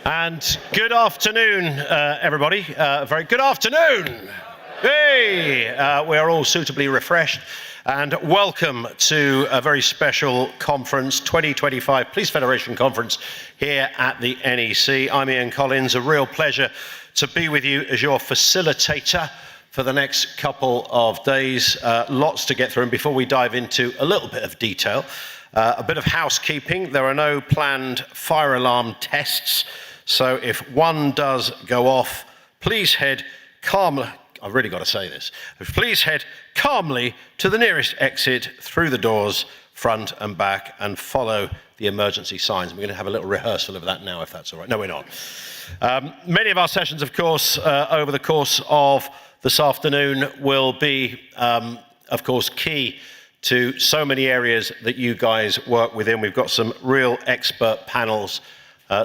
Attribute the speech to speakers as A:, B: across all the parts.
A: And good afternoon, everybody. Very good afternoon. Hey, we are all suitably refreshed. And welcome to a very special conference, 2025 Police Federation Conference here at the NEC. I'm Ian Collins. A real pleasure to be with you as your facilitator for the next couple of days. Lots to get through. And before we dive into a little bit of detail, a bit of housekeeping. There are no planned fire alarm tests. So if one does go off, please head calmly. I've really got to say this. Please head calmly to the nearest exit through the doors, front and back, and follow the emergency signs. We're going to have a little rehearsal of that now, if that's all right. No, we're not. Many of our sessions, of course, over the course of this afternoon will be, of course, key to so many areas that you guys work within. We've got some real expert panels,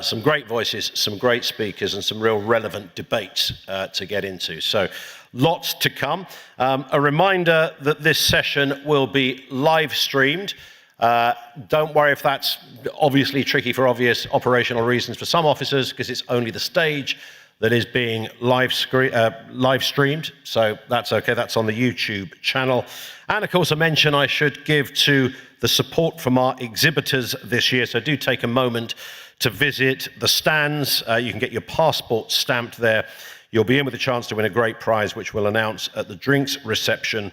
A: some great voices, some great speakers, and some real relevant debates to get into. So lots to come. A reminder that this session will be live streamed. Don't worry if that's obviously tricky for obvious operational reasons for some officers, because it's only the stage that is being live streamed. So that's okay. That's on the YouTube channel. And of course, a mention I should give to the support from our exhibitors this year. So do take a moment to visit the stands. You can get your passport stamped there. You'll be in with a chance to win a great prize, which we'll announce at the drinks reception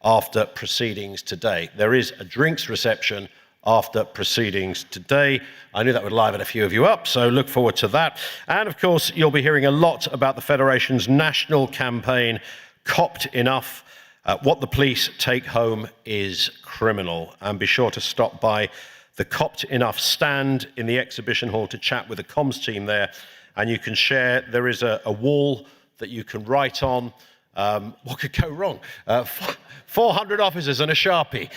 A: after proceedings today. There is a drinks reception after proceedings today. I knew that would liven a few of you up, so look forward to that. And of course, you'll be hearing a lot about the Federation's national campaign, Copped Enough. What the police take home is criminal. And be sure to stop by the Copped Enough stand in the exhibition hall to chat with the comms team there. And you can share, there is a wall that you can write on. What could go wrong? 400 officers and a Sharpie.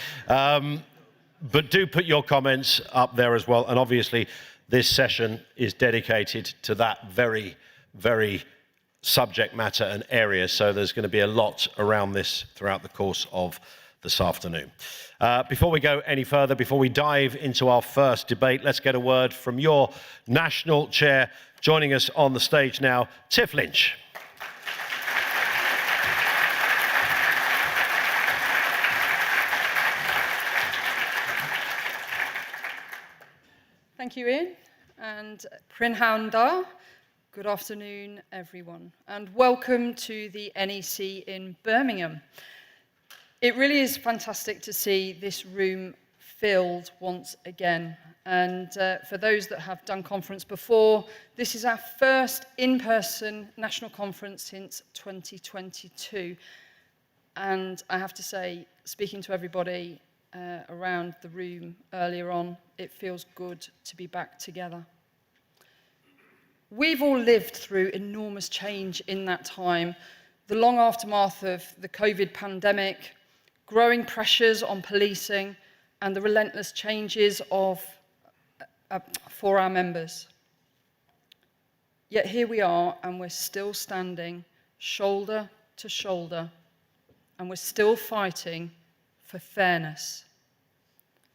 A: But do put your comments up there as well. And obviously, this session is dedicated to that very, very subject matter and area. So there's going to be a lot around this throughout the course of this afternoon. Before we go any further, before we dive into our first debate, let's get a word from your national chair. Joining us on the stage now, Tiff Lynch.
B: Thank you, Ian, and Prynhawn. Good afternoon, everyone, and welcome to the NEC in Birmingham. It really is fantastic to see this room filled once again. And for those that have done conference before, this is our first in-person national conference since 2022. And I have to say, speaking to everybody around the room earlier on, it feels good to be back together. We've all lived through enormous change in that time, the long aftermath of the COVID pandemic, growing pressures on policing, and the relentless changes for our members. Yet here we are, and we're still standing shoulder to shoulder, and we're still fighting for fairness,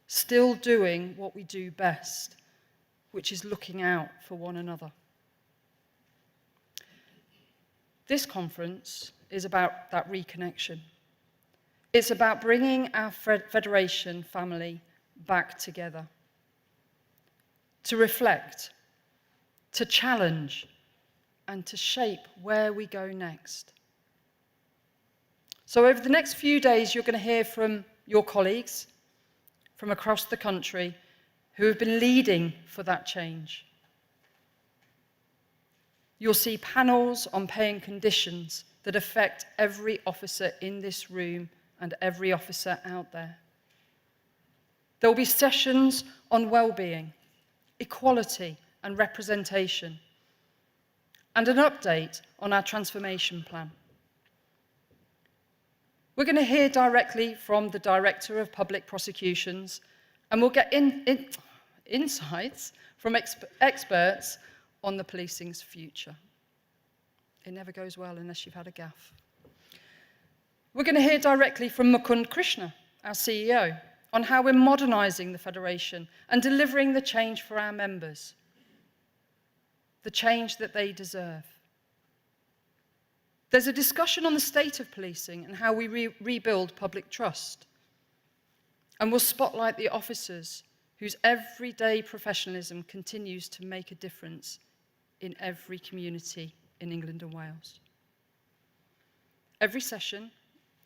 B: still doing what we do best, which is looking out for one another. This conference is about that reconnection. It's about bringing our Federation family back together, to reflect, to challenge, and to shape where we go next. So over the next few days, you're going to hear from your colleagues from across the country who have been leading for that change. You'll see panels on pay and conditions that affect every officer in this room and every officer out there. There will be sessions on well-being, equality and representation, and an update on our transformation plan. We're going to hear directly from the Director of Public Prosecutions, and we'll get insights from experts on the policing's future. It never goes well unless you've had a gaffe. We're going to hear directly from Mukund Krishna, our CEO, on how we're modernising the Federation and delivering the change for our members. the change that they deserve. There's a discussion on the state of policing and how we rebuild public trust. And we'll spotlight the officers whose everyday professionalism continues to make a difference in every community in England and Wales. Every session,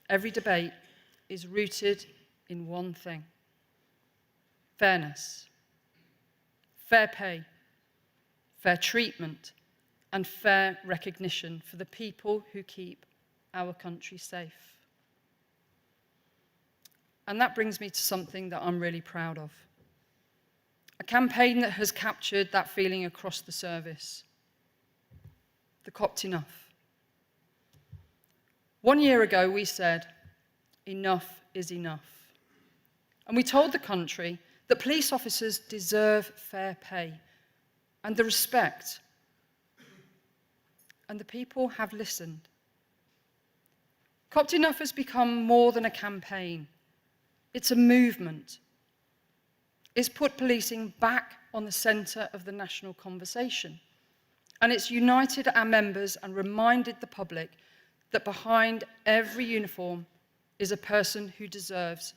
B: every debate is rooted in one thing: fairness, fair pay, fair treatment, and fair recognition for the people who keep our country safe. And that brings me to something that I'm really proud of. A campaign that has captured that feeling across the service. The Copped Enough. 1 year ago, we said, enough is enough. And we told the country that police officers deserve fair pay and the respect. And the people have listened. Copped Enough has become more than a campaign. It's a movement. It's put policing back on the centre of the national conversation. And it's united our members and reminded the public that behind every uniform is a person who deserves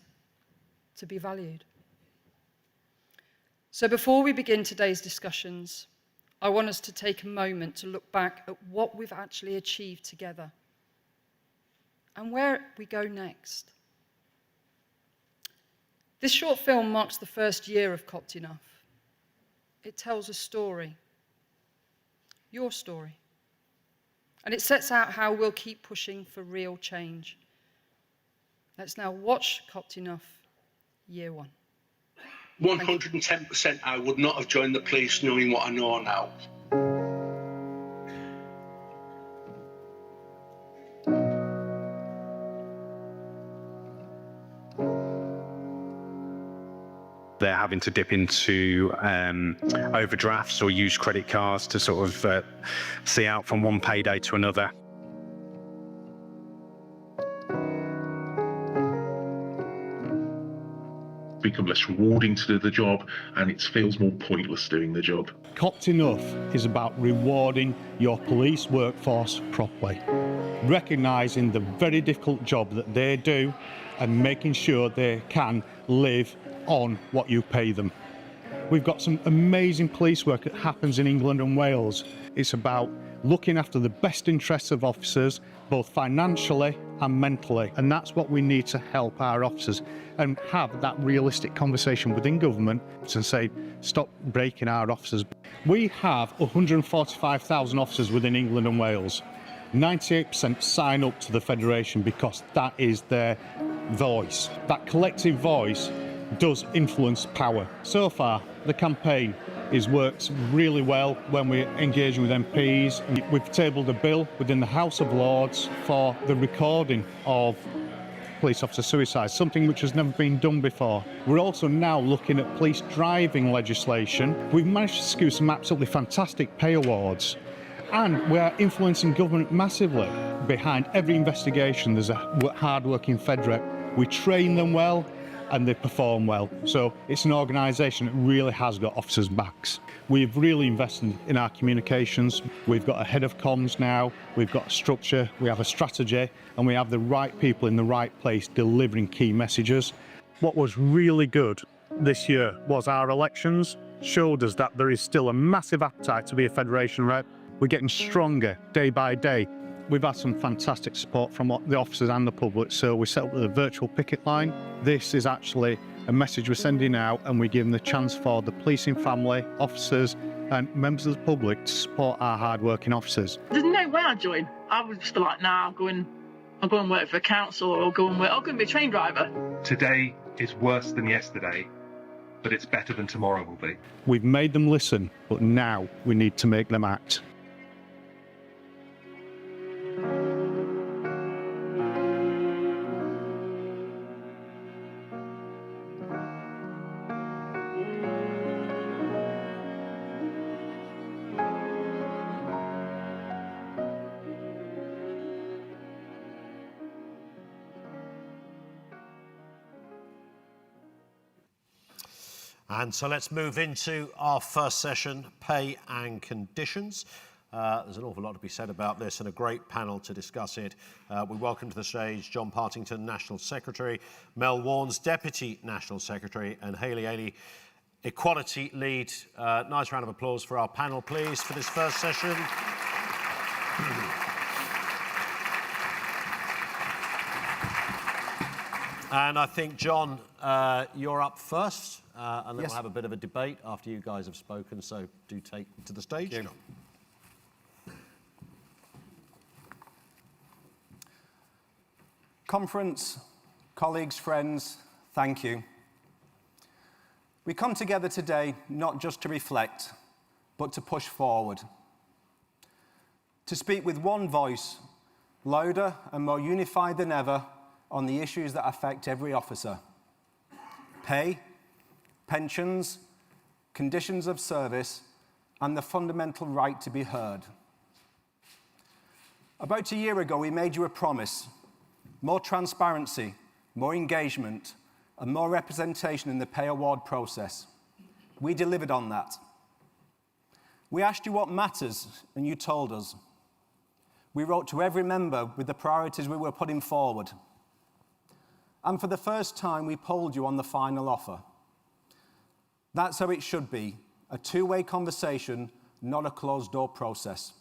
B: to be valued. So before we begin today's discussions, I want us to take a moment to look back at what we've actually achieved together and where we go next. This short film marks the first year of Copped Enough. It tells a story, your story, and it sets out how we'll keep pushing for real change. Let's now watch Copped Enough, year one.
C: 110% I would not have joined the police knowing what I know now.
D: They're having to dip into overdrafts or use credit cards to sort of see out from one payday to another.
E: Become less rewarding to do the job, and it feels more pointless doing the job.
F: Copped Enough is about rewarding your police workforce properly, recognising the very difficult job that they do and making sure they can live on what you pay them. We've got some amazing police work that happens in England and Wales. It's about looking after the best interests of officers, both financially and mentally, and that's what we need to help our officers and have that realistic conversation within government and say, stop breaking our officers. We have 145,000 officers within England and Wales. 98% sign up to the Federation because that is their voice. That collective voice does influence power. So far, the campaign works really well when we're engaging with MPs. We've tabled a bill within the House of Lords for the recording of police officer suicide, something which has never been done before. We're also now looking at police driving legislation. We've managed to secure some absolutely fantastic pay awards, and we're influencing government massively. Behind every investigation, there's a hard-working federate. We train them well, and they perform well. So it's an organisation that really has got officers' backs. We've really invested in our communications. We've got a head of comms now, we've got a structure, we have a strategy, and we have the right people in the right place delivering key messages. What was really good this year was our elections showed us that there is still a massive appetite to be a Federation rep. We're getting stronger day by day. We've had some fantastic support from the officers and the public, so we set up the virtual picket line. This is actually a message we're sending out, and we're giving the chance for the policing family, officers and members of the public to support our hard-working officers.
G: There's no way I'd join. I would just be like, nah, I'll go and work for a council, or I'll go and be a train driver.
H: Today is worse than yesterday, but it's better than tomorrow will be.
F: We've made them listen, but now we need to make them act.
A: And so let's move into our first session, pay and conditions. There's an awful lot to be said about this and a great panel to discuss it. We welcome to the stage John Partington, National Secretary, Mel Warnes, Deputy National Secretary, and Hayley Ailey, Equality Lead. Nice round of applause for our panel, please, for this first session. And I think, John, you're up first, and then we'll have a bit of a debate after you guys have spoken, so do take to the stage. John.
I: Conference, colleagues, friends, thank you. We come together today not just to reflect, but to push forward. To speak with one voice, louder and more unified than ever, on the issues that affect every officer: pay, pensions, conditions of service, and the fundamental right to be heard. About a year ago, we made you a promise: more transparency, more engagement, and more representation in the pay award process. We delivered on that. We asked you what matters, and you told us. We wrote to every member with the priorities we were putting forward. And for the first time, we polled you on the final offer. That's how it should be: a two-way conversation, not a closed-door process.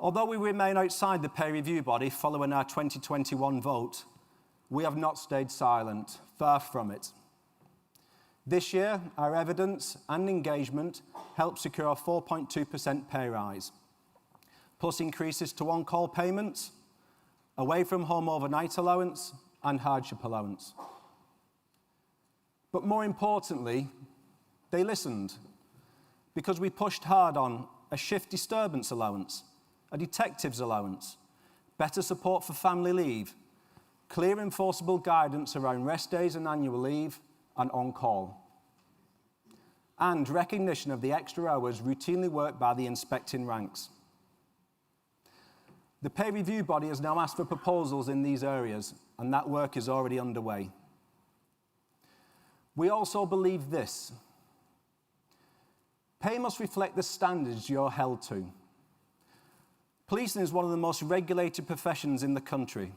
I: Although we remain outside the pay review body following our 2021 vote, we have not stayed silent, far from it. This year, our evidence and engagement helped secure a 4.2% pay rise, plus increases to on-call payments, away from home overnight allowance, and hardship allowance. But more importantly, they listened, because we pushed hard on a shift disturbance allowance, a detective's allowance, better support for family leave, clear enforceable guidance around rest days and annual leave, and on-call, and recognition of the extra hours routinely worked by the inspecting ranks. The pay review body has now asked for proposals in these areas, and that work is already underway. We also believe this: pay must reflect the standards you're held to. Policing is one of the most regulated professions in the country.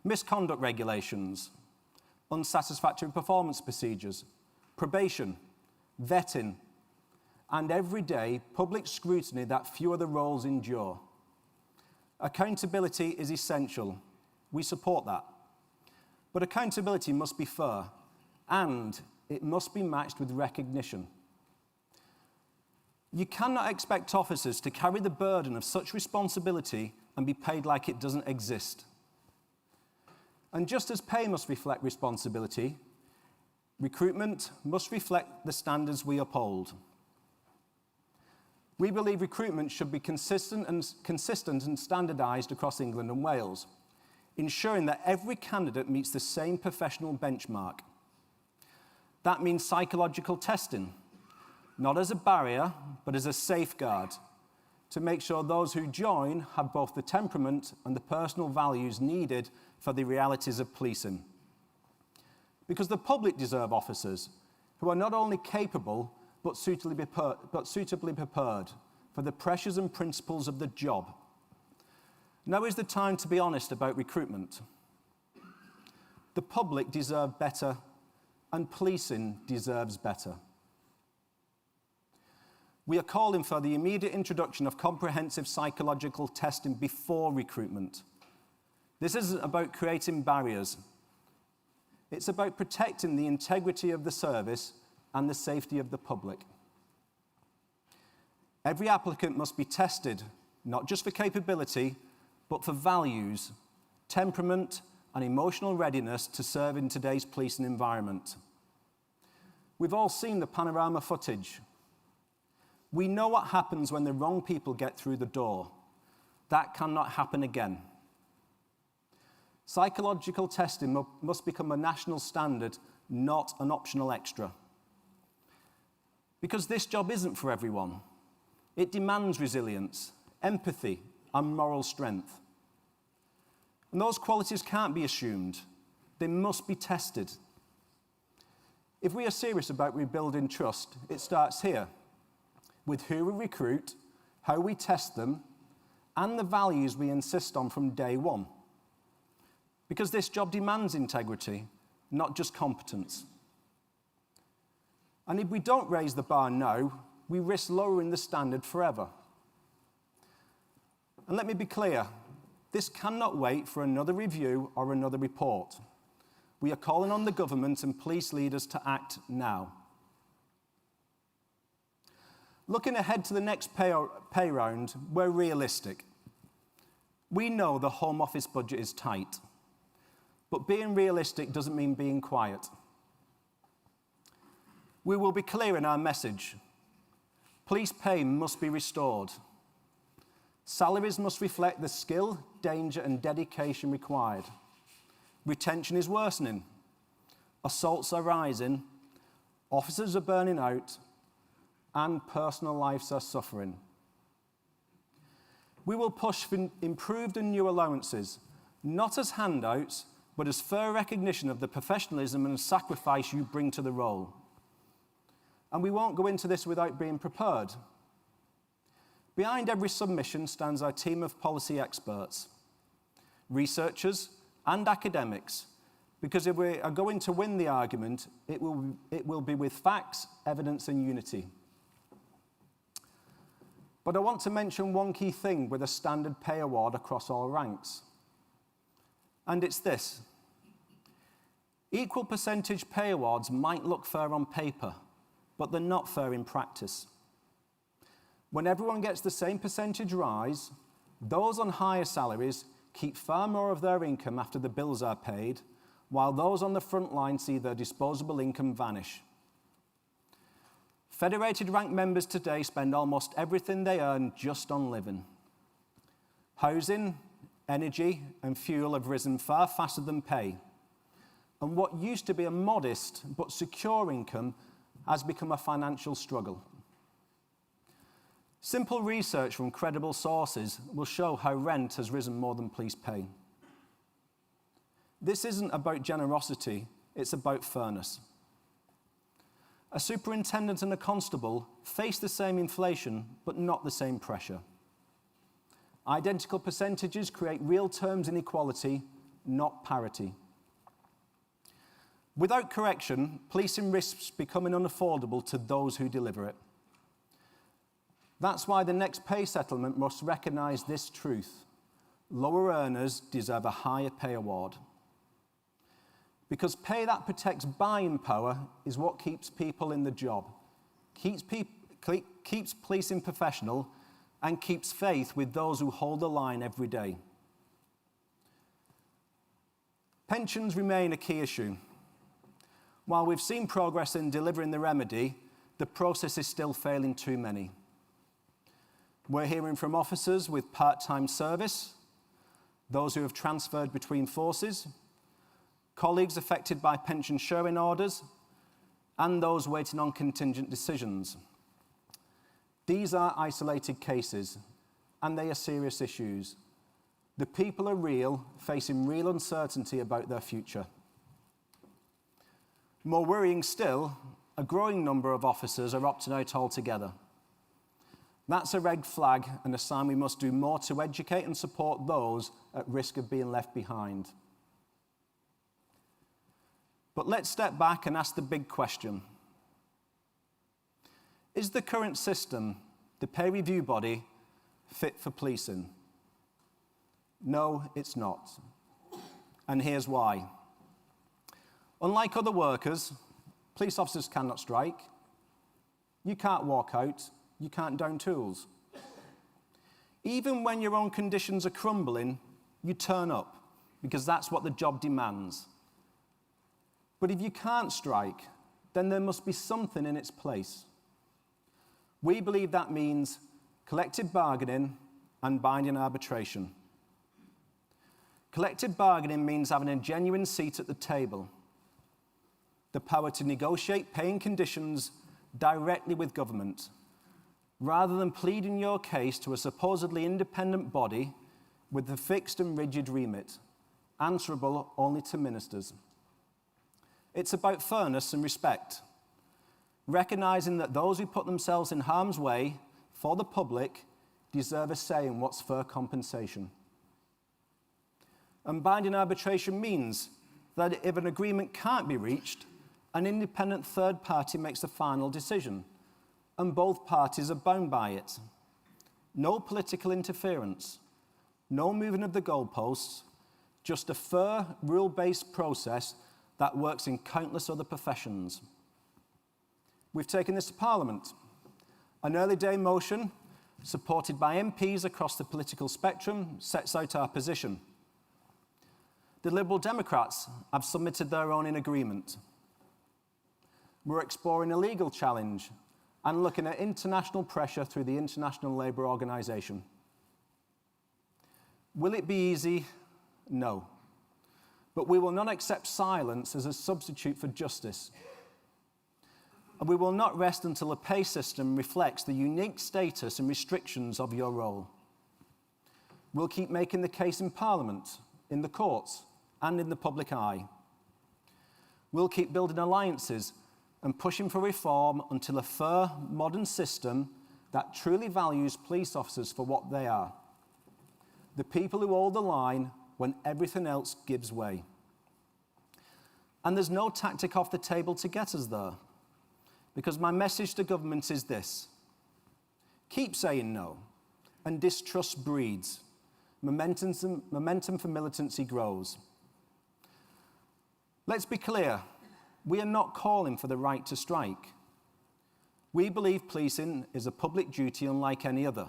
I: Misconduct regulations, unsatisfactory performance procedures, probation, vetting, and everyday public scrutiny that few other roles endure. Accountability is essential. We support that. But accountability must be fair, and it must be matched with recognition. You cannot expect officers to carry the burden of such responsibility and be paid like it doesn't exist. And just as pay must reflect responsibility, recruitment must reflect the standards we uphold. We believe recruitment should be consistent and standardised across England and Wales, ensuring that every candidate meets the same professional benchmark. That means psychological testing, not as a barrier, but as a safeguard, to make sure those who join have both the temperament and the personal values needed for the realities of policing. Because the public deserve officers who are not only capable, but suitably prepared for the pressures and principles of the job. Now is the time to be honest about recruitment. The public deserve better, and policing deserves better. We are calling for the immediate introduction of comprehensive psychological testing before recruitment. This isn't about creating barriers. It's about protecting the integrity of the service and the safety of the public. Every applicant must be tested, not just for capability, but for values, temperament, and emotional readiness to serve in today's policing environment. We've all seen the panorama footage. We know what happens when the wrong people get through the door. That cannot happen again. Psychological testing must become a national standard, not an optional extra. Because this job isn't for everyone. It demands resilience, empathy, and moral strength. And those qualities can't be assumed. They must be tested. If we are serious about rebuilding trust, it starts here, with who we recruit, how we test them, and the values we insist on from day one. Because this job demands integrity, not just competence. And if we don't raise the bar now, we risk lowering the standard forever. And let me be clear, this cannot wait for another review or another report. We are calling on the government and police leaders to act now. Looking ahead to the next pay round, we're realistic. We know the Home Office budget is tight, but being realistic doesn't mean being quiet. We will be clear in our message. Police pay must be restored. Salaries must reflect the skill, danger, and dedication required. Retention is worsening. Assaults are rising. Officers are burning out. And personal lives are suffering. We will push for improved and new allowances, not as handouts, but as fair recognition of the professionalism and sacrifice you bring to the role. And we won't go into this without being prepared. Behind every submission stands our team of policy experts, researchers, and academics, because if we are going to win the argument, it will be with facts, evidence, and unity. But I want to mention one key thing with a standard pay award across all ranks. And it's this. Equal percentage pay awards might look fair on paper, but they're not fair in practice. When everyone gets the same percentage rise, those on higher salaries keep far more of their income after the bills are paid, while those on the front line see their disposable income vanish. Federated rank members today spend almost everything they earn just on living. Housing, energy, and fuel have risen far faster than pay. And what used to be a modest but secure income has become a financial struggle. Simple research from credible sources will show how rent has risen more than police pay. This isn't about generosity, it's about fairness. A superintendent and a constable face the same inflation, but not the same pressure. Identical percentages create real terms inequality, not parity. Without correction, policing risks becoming unaffordable to those who deliver it. That's why the next pay settlement must recognise this truth. Lower earners deserve a higher pay award. Because pay that protects buying power is what keeps people in the job, keeps policing professional, and keeps faith with those who hold the line every day. Pensions remain a key issue. While we've seen progress in delivering the remedy, the process is still failing too many. We're hearing from officers with part-time service, those who have transferred between forces, colleagues affected by pension sharing orders, and those waiting on contingent decisions. These are isolated cases, and they are serious issues. The people are real, facing real uncertainty about their future. More worrying still, a growing number of officers are opting out altogether. That's a red flag and a sign we must do more to educate and support those at risk of being left behind. But let's step back and ask the big question. Is the current system, the pay review body, fit for policing? No, it's not. And here's why. Unlike other workers, police officers cannot strike. You can't walk out. You can't down tools. Even when your own conditions are crumbling, you turn up, because that's what the job demands. But if you can't strike, then there must be something in its place. We believe that means collective bargaining and binding arbitration. Collective bargaining means having a genuine seat at the table, the power to negotiate pay and conditions directly with government, rather than pleading your case to a supposedly independent body with a fixed and rigid remit, answerable only to ministers. It's about fairness and respect, recognising that those who put themselves in harm's way for the public deserve a say in what's fair compensation. And binding arbitration means that if an agreement can't be reached, an independent third party makes the final decision, and both parties are bound by it. No political interference, no moving of the goalposts, just a fair, rule-based process that works in countless other professions. We've taken this to Parliament. An early day motion, supported by MPs across the political spectrum, sets out our position. The Liberal Democrats have submitted their own in agreement. We're exploring a legal challenge and looking at international pressure through the International Labour Organization. Will it be easy? No. But we will not accept silence as a substitute for justice. And we will not rest until a pay system reflects the unique status and restrictions of your role. We'll keep making the case in Parliament, in the courts, and in the public eye. We'll keep building alliances and pushing for reform until a fair, modern system that truly values police officers for what they are, the people who hold the line when everything else gives way. And there's no tactic off the table to get us there, because my message to government is this: keep saying no, and distrust breeds. Momentum for militancy grows. Let's be clear, we are not calling for the right to strike. We believe policing is a public duty unlike any other,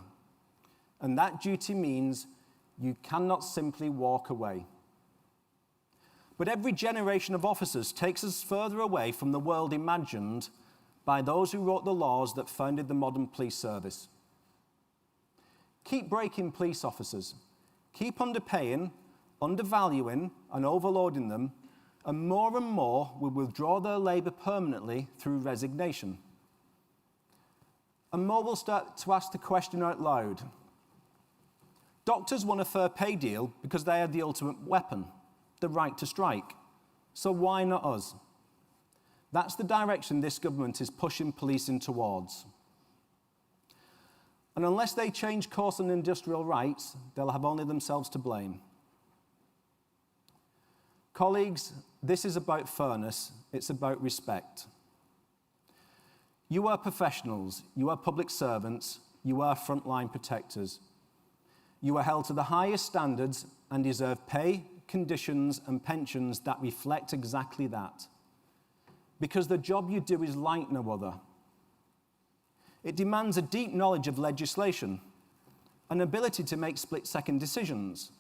I: and that duty means you cannot simply walk away. But every generation of officers takes us further away from the world imagined by those who wrote the laws that founded the modern police service. Keep breaking police officers. Keep underpaying, undervaluing, and overloading them, and more will withdraw their labour permanently through resignation. And more will start to ask the question out loud. Doctors want a fair pay deal because they have the ultimate weapon, the right to strike. So why not us? That's the direction this government is pushing policing towards. And unless they change course on industrial rights, they'll have only themselves to blame. Colleagues, this is about fairness, it's about respect. You are professionals, you are public servants, you are frontline protectors. You are held to the highest standards and deserve pay, conditions, and pensions that reflect exactly that. Because the job you do is like no other. It demands a deep knowledge of legislation, an ability to make split-second decisions,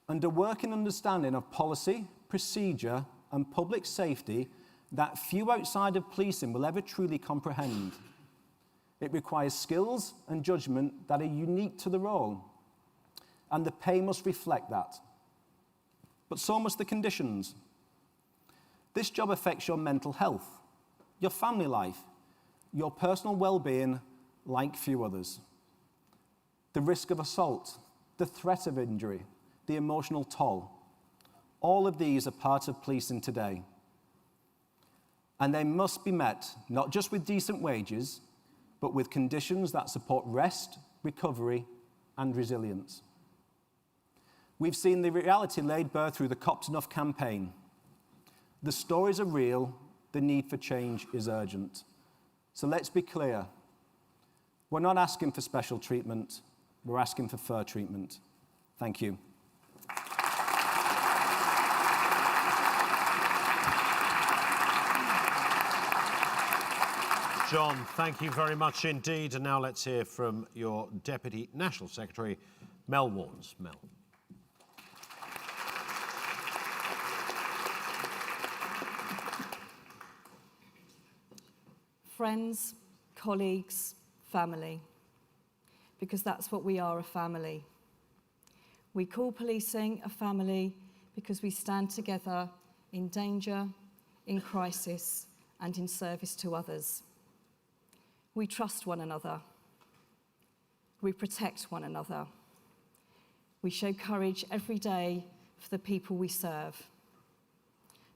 I: and a working understanding of policy, procedure, and public safety that few outside of policing will ever truly comprehend. It requires skills and judgment that are unique to the role, and the pay must reflect that. But so must the conditions. This job affects your mental health, your family life, your personal well-being like few others. The risk of assault, the threat of injury, the emotional toll, all of these are part of policing today. And they must be met, not just with decent wages, but with conditions that support rest, recovery, and resilience. We've seen the reality laid bare through the Cops Enough campaign. The stories are real, the need for change is urgent. So let's be clear. We're not asking for special treatment, we're asking for fair treatment. Thank you.
A: John, thank you very much indeed. And now let's hear from your Deputy National Secretary, Mel Warnes. Mel.
J: Friends, colleagues, family, because that's what we are, a family. We call policing a family because we stand together in danger, in crisis, and in service to others. We trust one another. We protect one another. We show courage every day for the people we serve.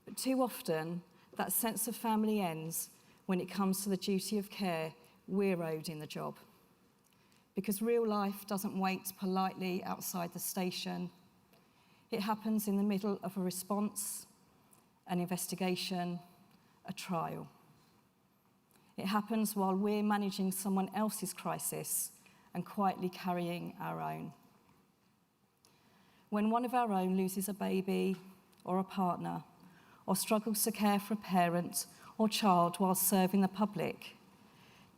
J: But too often, That sense of family ends when it comes to the duty of care we're owed in the job. Because real life doesn't wait politely outside the station. It happens in the middle of a response, an investigation, a trial. It happens while we're managing someone else's crisis and quietly carrying our own. When one of our own loses a baby or a partner, or struggles to care for a parent or child while serving the public,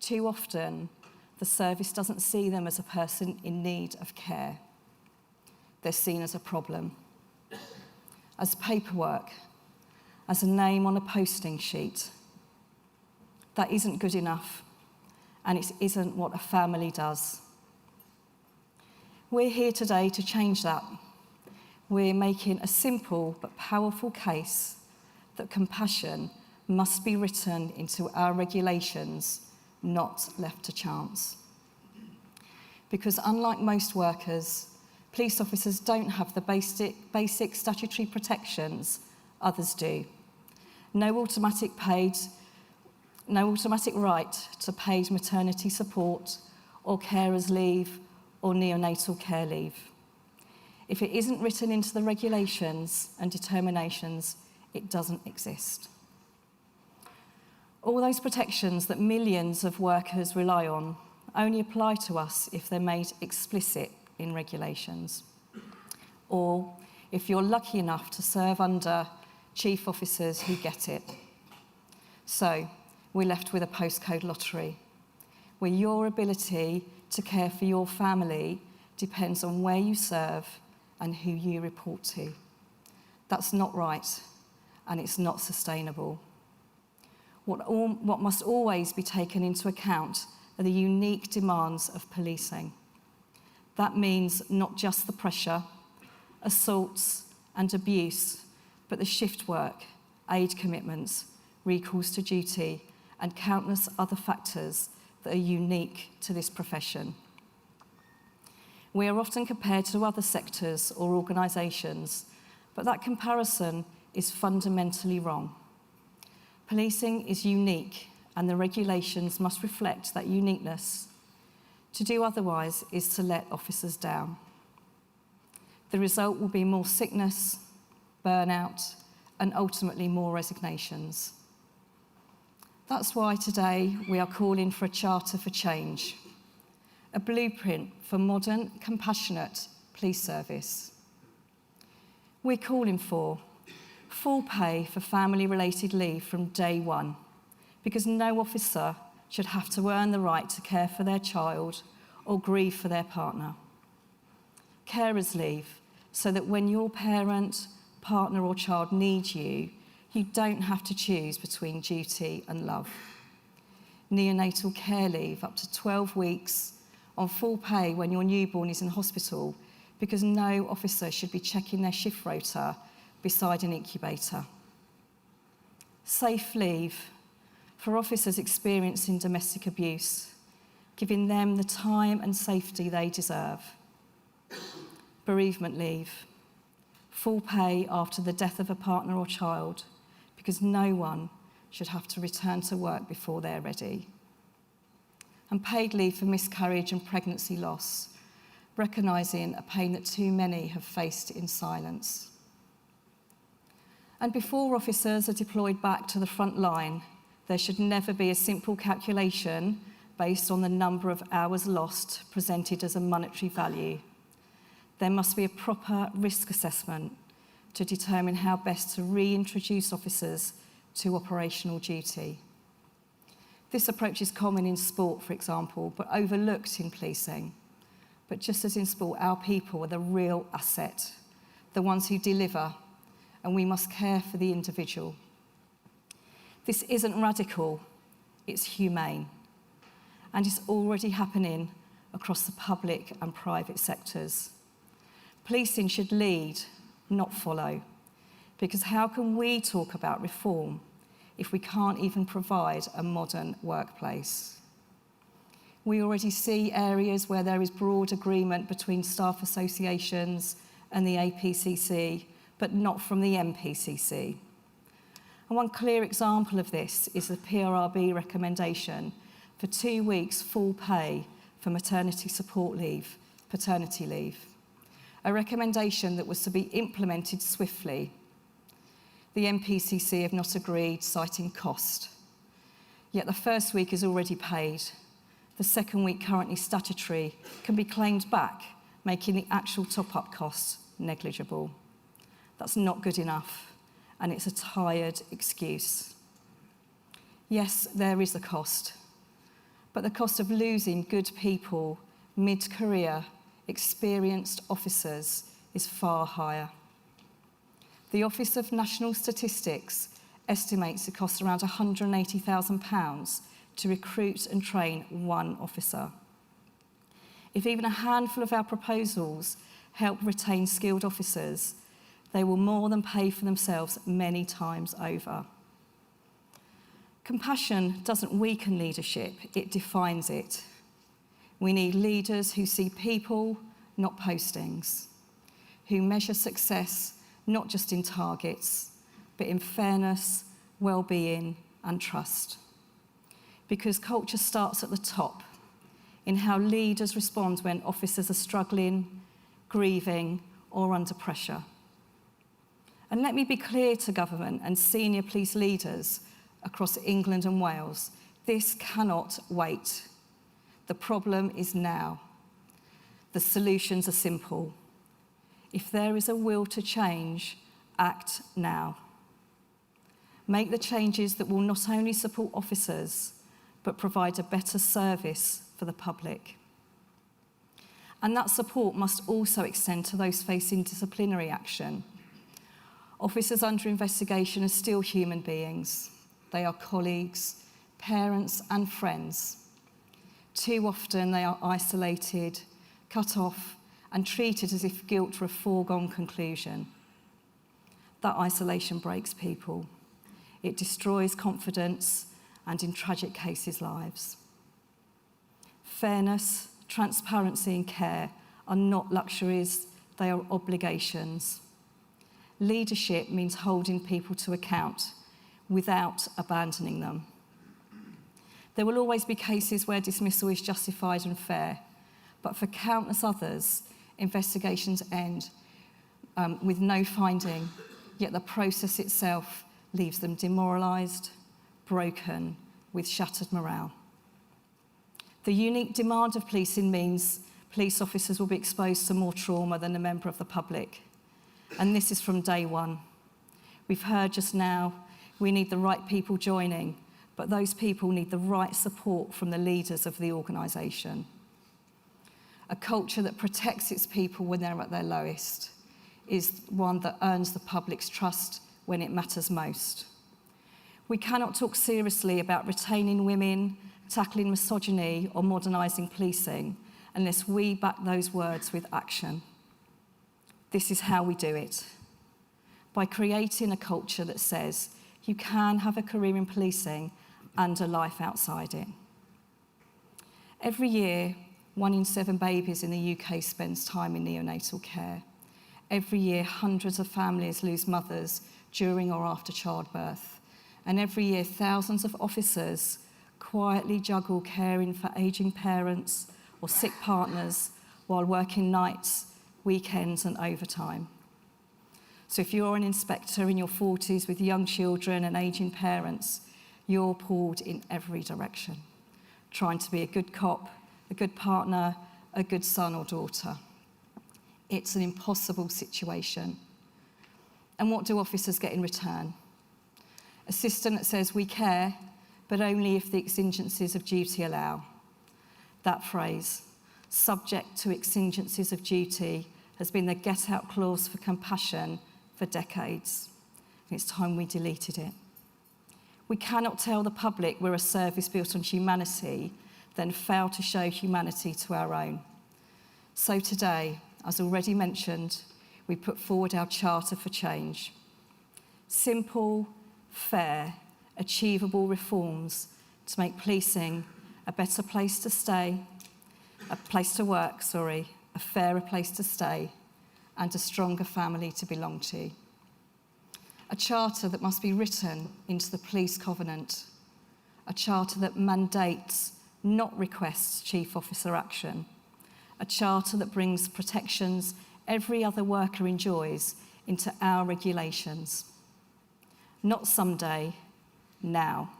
J: too often the service doesn't see them as a person in need of care. They're seen as a problem, as paperwork, as a name on a posting sheet. That isn't good enough, and it isn't what a family does. We're here today to change that. We're making a simple but powerful case that compassion must be written into our regulations, not left to chance. Because unlike most workers, police officers don't have the basic statutory protections others do. No automatic right to paid maternity support or carers leave or neonatal care leave. If it isn't written into the regulations and determinations, it doesn't exist. All those protections that millions of workers rely on only apply to us if they're made explicit in regulations, or if you're lucky enough to serve under chief officers who get it. So we're left with a postcode lottery, where your ability to care for your family depends on where you serve and who you report to. That's not right, and it's not sustainable. What must always be taken into account are the unique demands of policing. That means not just the pressure, assaults and abuse, but the shift work, aid commitments, recalls to duty, and countless other factors that are unique to this profession. We are often compared to other sectors or organisations, but that comparison is fundamentally wrong. Policing is unique, and the regulations must reflect that uniqueness. To do otherwise is to let officers down. The result will be more sickness, burnout, and ultimately more resignations. That's why today we are calling for a charter for change, a blueprint for modern, compassionate police service. We're calling for full pay for family-related leave from day one, because no officer should have to earn the right to care for their child or grieve for their partner. Carers leave, so that when your parent, partner or child needs you, you don't have to choose between duty and love. Neonatal care leave up to 12 weeks on full pay when your newborn is in hospital, because no officer should be checking their shift rota beside an incubator. Safe leave for officers experiencing domestic abuse, giving them the time and safety they deserve. Bereavement leave, full pay after the death of a partner or child, because no one should have to return to work before they're ready. And paid leave for miscarriage and pregnancy loss, recognising a pain that too many have faced in silence. And before officers are deployed back to the front line, there should never be a simple calculation based on the number of hours lost presented as a monetary value. There must be a proper risk assessment to determine how best to reintroduce officers to operational duty. This approach is common in sport, for example, but overlooked in policing. But just as in sport, our people are the real asset, the ones who deliver, and we must care for the individual. This isn't radical, it's humane, and it's already happening across the public and private sectors. Policing should lead, not follow, because how can we talk about reform if we can't even provide a modern workplace? We already see areas where there is broad agreement between staff associations and the APCC, but not from the MPCC. And one clear example of this is the PRRB recommendation for 2 weeks full pay for maternity support leave, paternity leave, a recommendation that was to be implemented swiftly. The NPCC have not agreed, citing cost. Yet the first week is already paid. The second week, currently statutory, can be claimed back, making the actual top-up costs negligible. That's not good enough, and it's a tired excuse. Yes, there is a cost, but the cost of losing good people, mid-career, experienced officers is far higher. The Office of National Statistics estimates it costs around £180,000 to recruit and train one officer. If even a handful of our proposals help retain skilled officers, they will more than pay for themselves many times over. Compassion doesn't weaken leadership, it defines it. We need leaders who see people, not postings, who measure success not just in targets, but in fairness, well-being, and trust. Because culture starts at the top, in how leaders respond when officers are struggling, grieving, or under pressure. And let me be clear to government and senior police leaders across England and Wales, this cannot wait. The problem is now. The solutions are simple. If there is a will to change, act now. Make the changes that will not only support officers, but provide a better service for the public. And that support must also extend to those facing disciplinary action. Officers under investigation are still human beings. They are colleagues, parents, and friends. Too often they are isolated, cut off, and treated as if guilt were a foregone conclusion. That isolation breaks people. It destroys confidence and, in tragic cases, lives. Fairness, transparency, and care are not luxuries, they are obligations. Leadership means holding people to account without abandoning them. There will always be cases where dismissal is justified and fair, but for countless others, investigations end with no finding, yet the process itself leaves them demoralised, broken, with shattered morale. The unique demand of policing means police officers will be exposed to more trauma than a member of the public. And this is from day one. We've heard just now, we need the right people joining, but those people need the right support from the leaders of the organisation. A culture that protects its people when they're at their lowest is one that earns the public's trust when it matters most. We cannot talk seriously about retaining women, tackling misogyny, or modernising policing unless we back those words with action. This is how we do it. By creating a culture that says you can have a career in policing and a life outside it. Every year, 1 in 7 babies in the UK spends time in neonatal care. Every year, hundreds of families lose mothers during or after childbirth. And every year, thousands of officers quietly juggle caring for ageing parents or sick partners while working nights, weekends, and overtime. So if you're an inspector in your 40s with young children and ageing parents, you're pulled in every direction, trying to be a good cop, a good partner, a good son or daughter. It's an impossible situation. And what do officers get in return? A system that says we care, but only if the exigencies of duty allow. That phrase, subject to exigencies of duty, has been the get-out clause for compassion for decades. It's time we deleted it. We cannot tell the public we're a service built on humanity, then fail to show humanity to our own. So today, as already mentioned, we put forward our Charter for Change. Simple, fair, achievable reforms to make policing a better place to stay, a place to work, a fairer place to stay, and a stronger family to belong to. a charter that must be written into the police covenant, a charter that mandates, not requests, chief officer action, a charter that brings protections every other worker enjoys into our regulations. Not someday, now.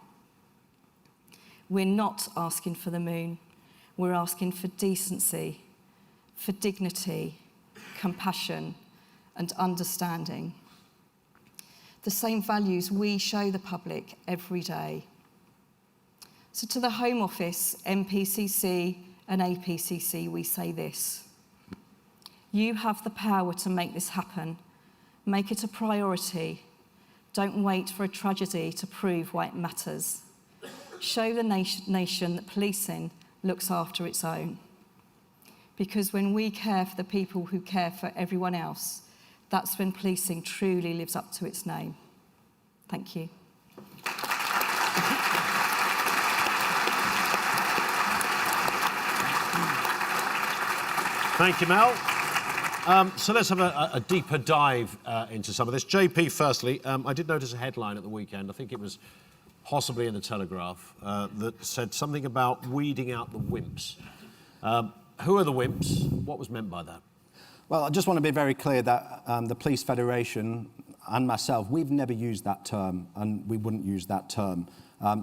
J: We're not asking for the moon. We're asking for decency, for dignity, compassion, and understanding. The same values we show the public every day. So to the Home Office, MPCC and APCC, we say this. You have the power to make this happen. Make it a priority. Don't wait for a tragedy to prove why it matters. Show the nation that policing looks after its own. Because when we care for the people who care for everyone else, that's when policing truly lives up to its name. Thank you.
A: Thank you, Mel. So let's have a deeper dive into some of this. JP, firstly, I did notice a headline at the weekend, I think it was possibly in the Telegraph, that said something about weeding out the wimps. Who are the wimps? What was meant by that?
I: Well, I just want to be very clear that the Police Federation and myself, we've never used that term, and we wouldn't use that term.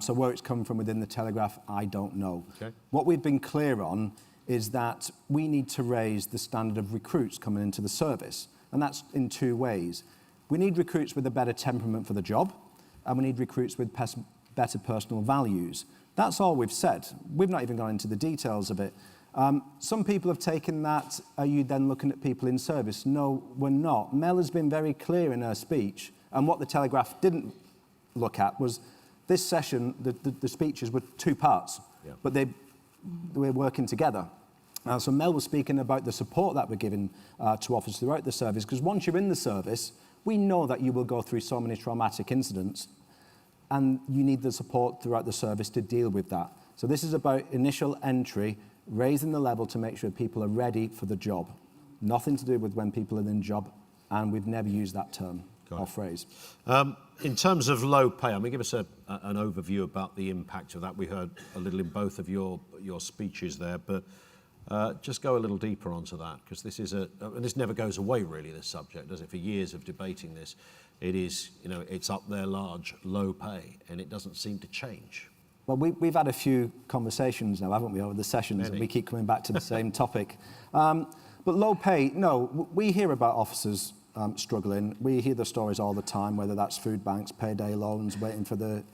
I: So where it's come from within the Telegraph, I don't know.
A: Okay.
I: What we've been clear on is that we need to raise the standard of recruits coming into the service, and that's in two ways. We need recruits with a better temperament for the job, and we need recruits with better personal values. That's all we've said. We've not even gone into the details of it. Some people have taken that, are you then looking at people in service? No, we're not. Mel has been very clear in her speech, and what the Telegraph didn't look at was this session, the speeches were two parts, but we're working together. So Mel was speaking about the support that we're giving to officers throughout the service, because once you're in the service, we know that you will go through so many traumatic incidents, and you need the support throughout the service to deal with that. So this is about initial entry, raising the level to make sure people are ready for the job. Nothing to do with when people are in job, and we've never used that term or phrase.
A: In terms of low pay, I mean, give us an overview about the impact of that. We heard a little in both of your speeches there, but just go a little deeper onto that, because this is and this never goes away really, this subject, does it? For years of debating this, it is, it's up there large, low pay, and it doesn't seem to change.
I: Well, we've had a few conversations now, haven't we, over the sessions, and we keep coming back to the same topic. But low pay, no, we hear about officers struggling. We hear the stories all the time, whether that's food banks, payday loans, waiting for the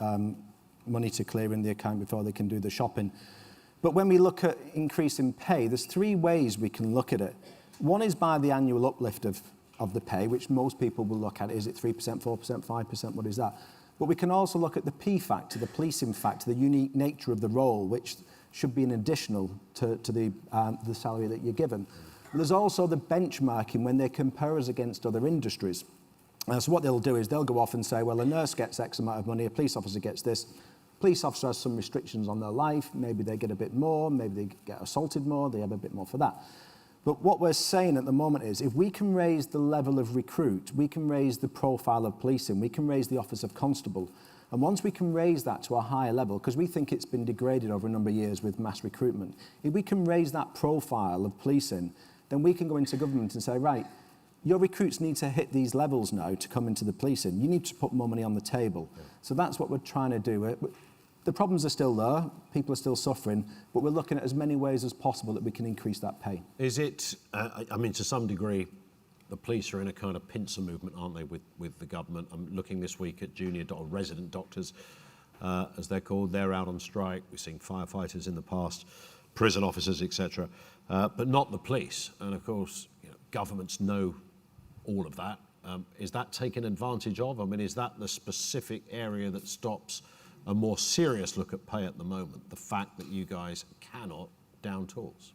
I: money to clear in the account before they can do the shopping. But when we look at increasing pay, there's three ways we can look at it. One is by the annual uplift of the pay, which most people will look at. Is it 3%, 4%, 5%? What is that? But we can also look at the P factor, the policing factor, the unique nature of the role, which should be an additional to the salary that you're given. There's also the benchmarking when they compare us against other industries. So what they'll do is they'll go off and say, well, a nurse gets X amount of money, a police officer gets this. Police officer has some restrictions on their life, maybe they get a bit more, maybe they get assaulted more, they have a bit more for that. But what we're saying at the moment is if we can raise the level of recruit, we can raise the profile of policing, we can raise the office of constable. And once we can raise that to a higher level, because we think it's been degraded over a number of years with mass recruitment, if we can raise that profile of policing, then we can go into government and say, right, your recruits need to hit these levels now to come into the policing. You need to put more money on the table. Yeah. So that's what we're trying to do. The problems are still there, people are still suffering, but we're looking at as many ways as possible that we can increase that pay.
A: Is it, I mean, to some degree, the police are in a kind of pincer movement, aren't they, with the government? I'm looking this week at resident doctors, as they're called. They're out on strike. We've seen firefighters in the past, prison officers, etc., but not the police. And of course, governments know all of that. Is that taken advantage of? I mean, is that the specific area that stops a more serious look at pay at the moment, the fact that you guys cannot down tools?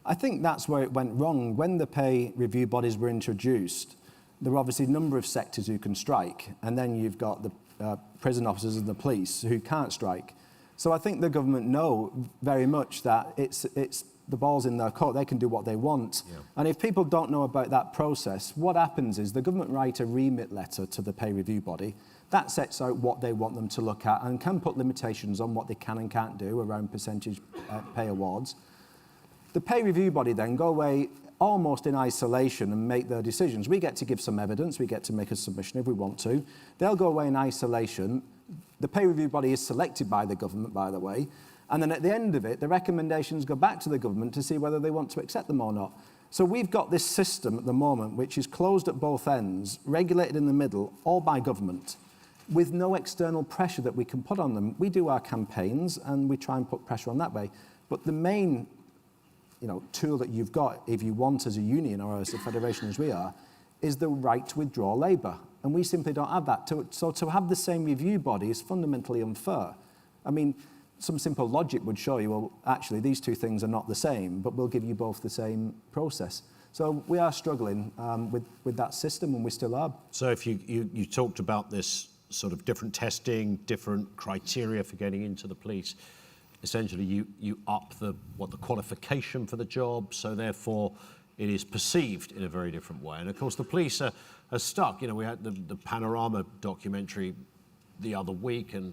I: I think that's where it went wrong. When the pay review bodies were introduced, there were obviously a number of sectors who can strike, and then you've got the prison officers and the police who can't strike. So I think the government know very much that it's the ball's in their court. They can do what they want. And if people don't know about that process, what happens is the government write a remit letter to the pay review body. That sets out what they want them to look at and can put limitations on what they can and can't do around percentage pay awards. The pay review body then go away almost in isolation and make their decisions. We get to give some evidence, we get to make a submission if we want to. They'll go away in isolation. The pay review body is selected by the government, by the way, and then at the end of it, the recommendations go back to the government to see whether they want to accept them or not. So we've got this system at the moment which is closed at both ends, regulated in the middle, all by government, with no external pressure that we can put on them. We do our campaigns and we try and put pressure on that way. But the main tool that you've got, if you want as a union or as a federation as we are, is the right to withdraw labour. And we simply don't have that. So to have the same review body is fundamentally unfair. I mean, some simple logic would show you, well, actually, these two things are not the same, but we'll give you both the same process. So we are struggling with that system, and we still are.
A: So if you talked about this sort of different testing, different criteria for getting into the police, essentially you up the qualification for the job, so therefore it is perceived in a very different way. And of course the police are stuck. We had the Panorama documentary the other week, and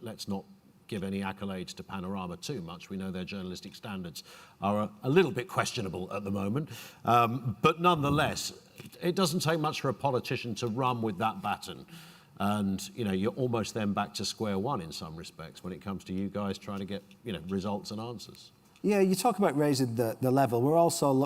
A: let's not give any accolades to Panorama too much. We know their journalistic standards are a little bit questionable at the moment, but nonetheless, it doesn't take much for a politician to run with that baton. And you're almost then back to square one in some respects when it comes to you guys trying to get results and answers.
I: Yeah, you talk about raising the level.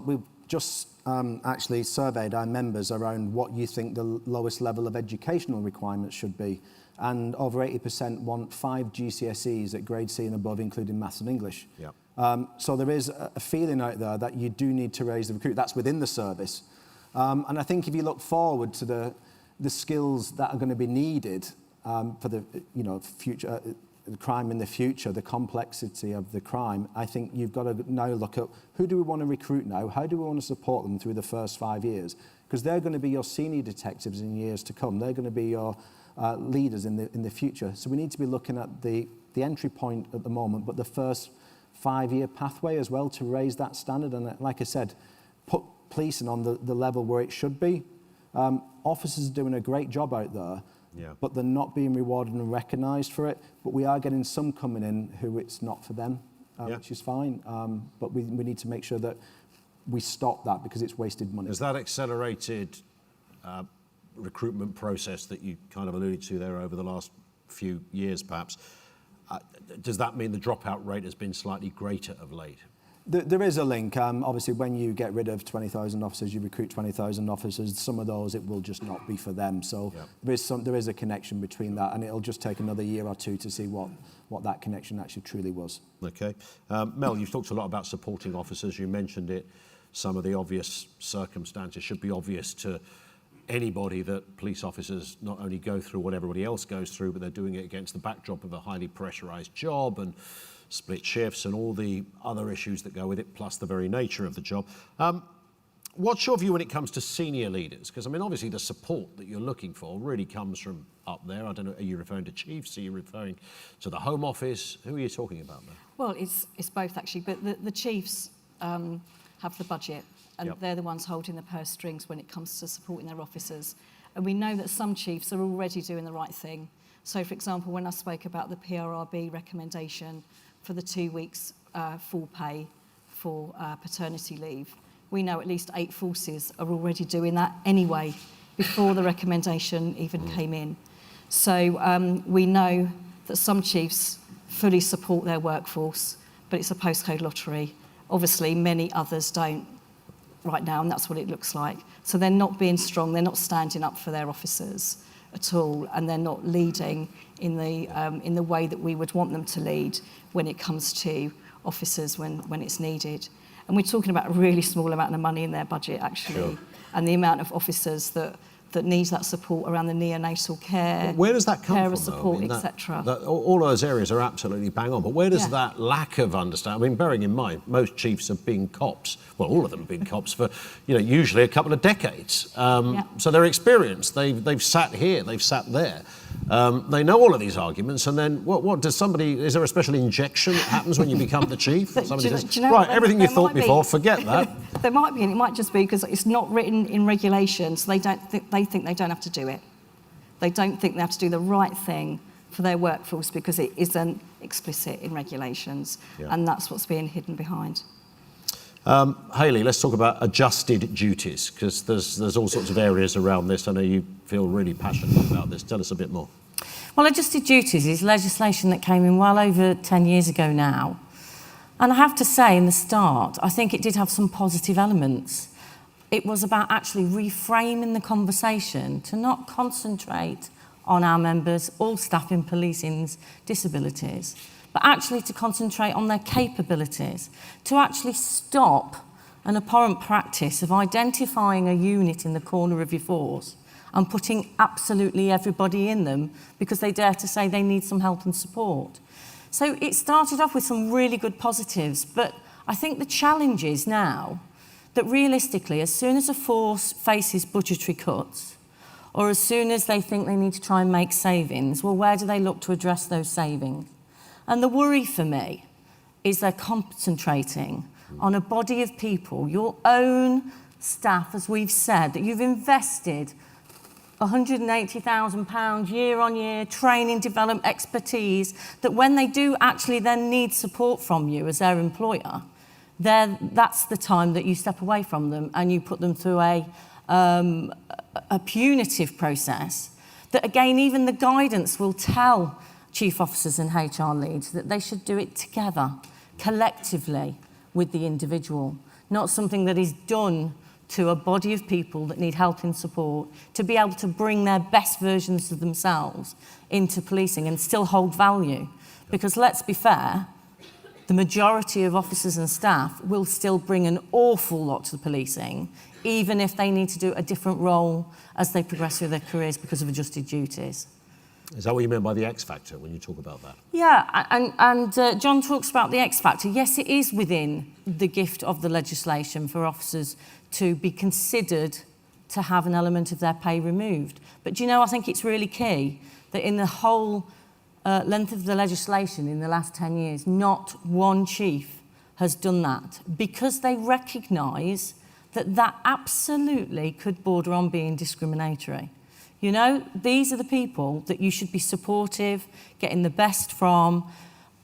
I: We've just actually surveyed our members around what you think the lowest level of educational requirements should be, and over 80% want 5 GCSEs at grade C and above, including maths and English.
A: Yeah.
I: So there is a feeling out there that you do need to raise the recruit. That's within the service, and I think if you look forward to the skills that are going to be needed for the future, the crime in the future, the complexity of the crime, I think you've got to now look at who do we want to recruit now, how do we want to support them through the first 5 years, because they're going to be your senior detectives in years to come. They're going to be your leaders in the future. So we need to be looking at the entry point at the moment, but the first 5-year pathway as well to raise that standard. And like I said, put policing on the level where it should be. Officers are doing a great job out there, but they're not being rewarded and recognised for it. But we are getting some coming in who it's not for them, which is fine. But we need to make sure that we stop that, because it's wasted money.
A: Has that accelerated recruitment process that you kind of alluded to there over the last few years, perhaps? Does that mean the dropout rate has been slightly greater of late?
I: There is a link. Obviously, when you get rid of 20,000 officers, you recruit 20,000 officers. Some of those, it will just not be for them. So there is a connection between that, and it'll just take another year or two to see what that connection actually truly was.
A: Okay. Mel, you've talked a lot about supporting officers. You mentioned it. Some of the obvious circumstances should be obvious to anybody that police officers not only go through what everybody else goes through, but they're doing it against the backdrop of a highly pressurised job and split shifts and all the other issues that go with it, plus the very nature of the job. What's your view when it comes to senior leaders? Because, I mean, obviously the support that you're looking for really comes from up there. I don't know, are you referring to chiefs? Are you referring to the Home Office? Who are you talking about there?
J: Well, it's both, actually, but the chiefs have the budget, and they're the ones holding the purse strings when it comes to supporting their officers. And we know that some chiefs are already doing the right thing. So, for example, when I spoke about the PRRB recommendation for the 2 weeks full pay for paternity leave, we know at least 8 forces are already doing that anyway, before the recommendation even came in. So we know that some chiefs fully support their workforce, but it's a postcode lottery. Obviously, many others don't right now, and that's what it looks like. So they're not being strong, they're not standing up for their officers at all, and they're not leading in the way that we would want them to lead when it comes to officers when it's needed. And we're talking about a really small amount of money in their budget, actually, and the amount of officers that needs that support around the neonatal care,
A: where does that come from,
J: support,
A: I mean,
J: etc.
A: All those areas are absolutely bang on, but where does that lack of understanding? I mean, bearing in mind, most chiefs have been cops. Well, all of them have been cops for, usually a couple of decades. So they're experienced. They've sat here, they've sat there.
K: They know all of these arguments, and then what does somebody? Is there a special injection that happens when you become the chief? Somebody says, right, everything you thought before, forget that.
J: There might be, and it might just be because it's not written in regulations. So they think they don't have to do it. They don't think they have to do the right thing for their workforce because it isn't explicit in regulations, and that's what's being hidden behind.
K: Hayley, let's talk about adjusted duties, because there's all sorts of areas around this. I know you feel really passionate about this. Tell us a bit more.
L: Well, adjusted duties is legislation that came in well over 10 years ago now. And I have to say, in the start, I think it did have some positive elements. It was about actually reframing the conversation to not concentrate on our members, all staff in policing's disabilities, but actually to concentrate on their capabilities, to actually stop an abhorrent practice of identifying a unit in the corner of your force and putting absolutely everybody in them because they dare to say they need some help and support. So it started off with some really good positives, but I think the challenge is now that realistically, as soon as a force faces budgetary cuts, or as soon as they think they need to try and make savings, well, where do they look to address those savings? And the worry for me is they're concentrating on a body of people, your own staff, as we've said, that you've invested £180,000 year on year, training, development, expertise, that when they do actually then need support from you as their employer, that's the time that you step away from them and you put them through a punitive process that, again, even the guidance will tell chief officers and HR leads that they should do it together, collectively with the individual, not something that is done to a body of people that need help and support to be able to bring their best versions of themselves into policing and still hold value. Because let's be fair, the majority of officers and staff will still bring an awful lot to the policing, even if they need to do a different role as they progress through their careers because of adjusted duties.
K: Is that what you meant by the X factor when you talk about that?
L: Yeah, and John talks about the X factor. Yes, it is within the gift of the legislation for officers to be considered to have an element of their pay removed. But do you know, I think it's really key that in the whole length of the legislation in the last 10 years, not one chief has done that because they recognise that that absolutely could border on being discriminatory. You know, these are the people that you should be supportive, getting the best from.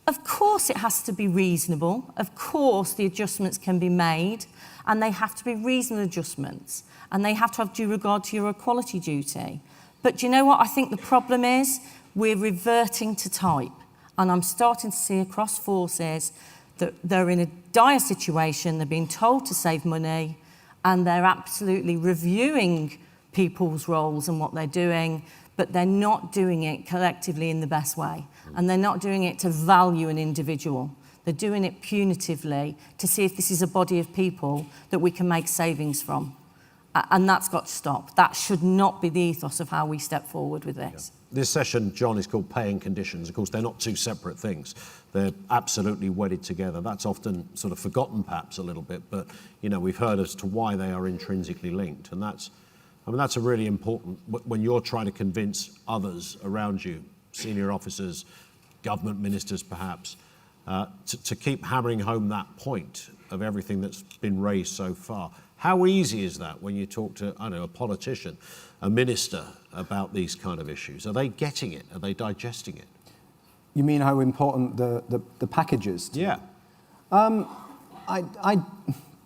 L: Of course, it has to be reasonable. Of course, the adjustments can be made, and they have to be reasonable adjustments, and they have to have due regard to your equality duty. But do you know what I think the problem is? We're reverting to type, and I'm starting to see across forces that they're in a dire situation, they're being told to save money, and they're absolutely reviewing people's roles and what they're doing, but they're not doing it collectively in the best way. And they're not doing it to value an individual. They're doing it punitively to see if this is a body of people that we can make savings from. And that's got to stop. That should not be the ethos of how we step forward with this.
K: Yeah. This session, John, is called Pay and Conditions. Of course, they're not two separate things. They're absolutely wedded together. That's often sort of forgotten perhaps a little bit, but, you know, we've heard as to why they are intrinsically linked. And that's a really important, when you're trying to convince others around you, senior officers, government ministers perhaps, to keep hammering home that point of everything that's been raised so far. How easy is that when you talk to, I don't know, a politician, a minister about these kind of issues? Are they getting it? Are they digesting it?
I: You mean how important the package is?
K: Yeah.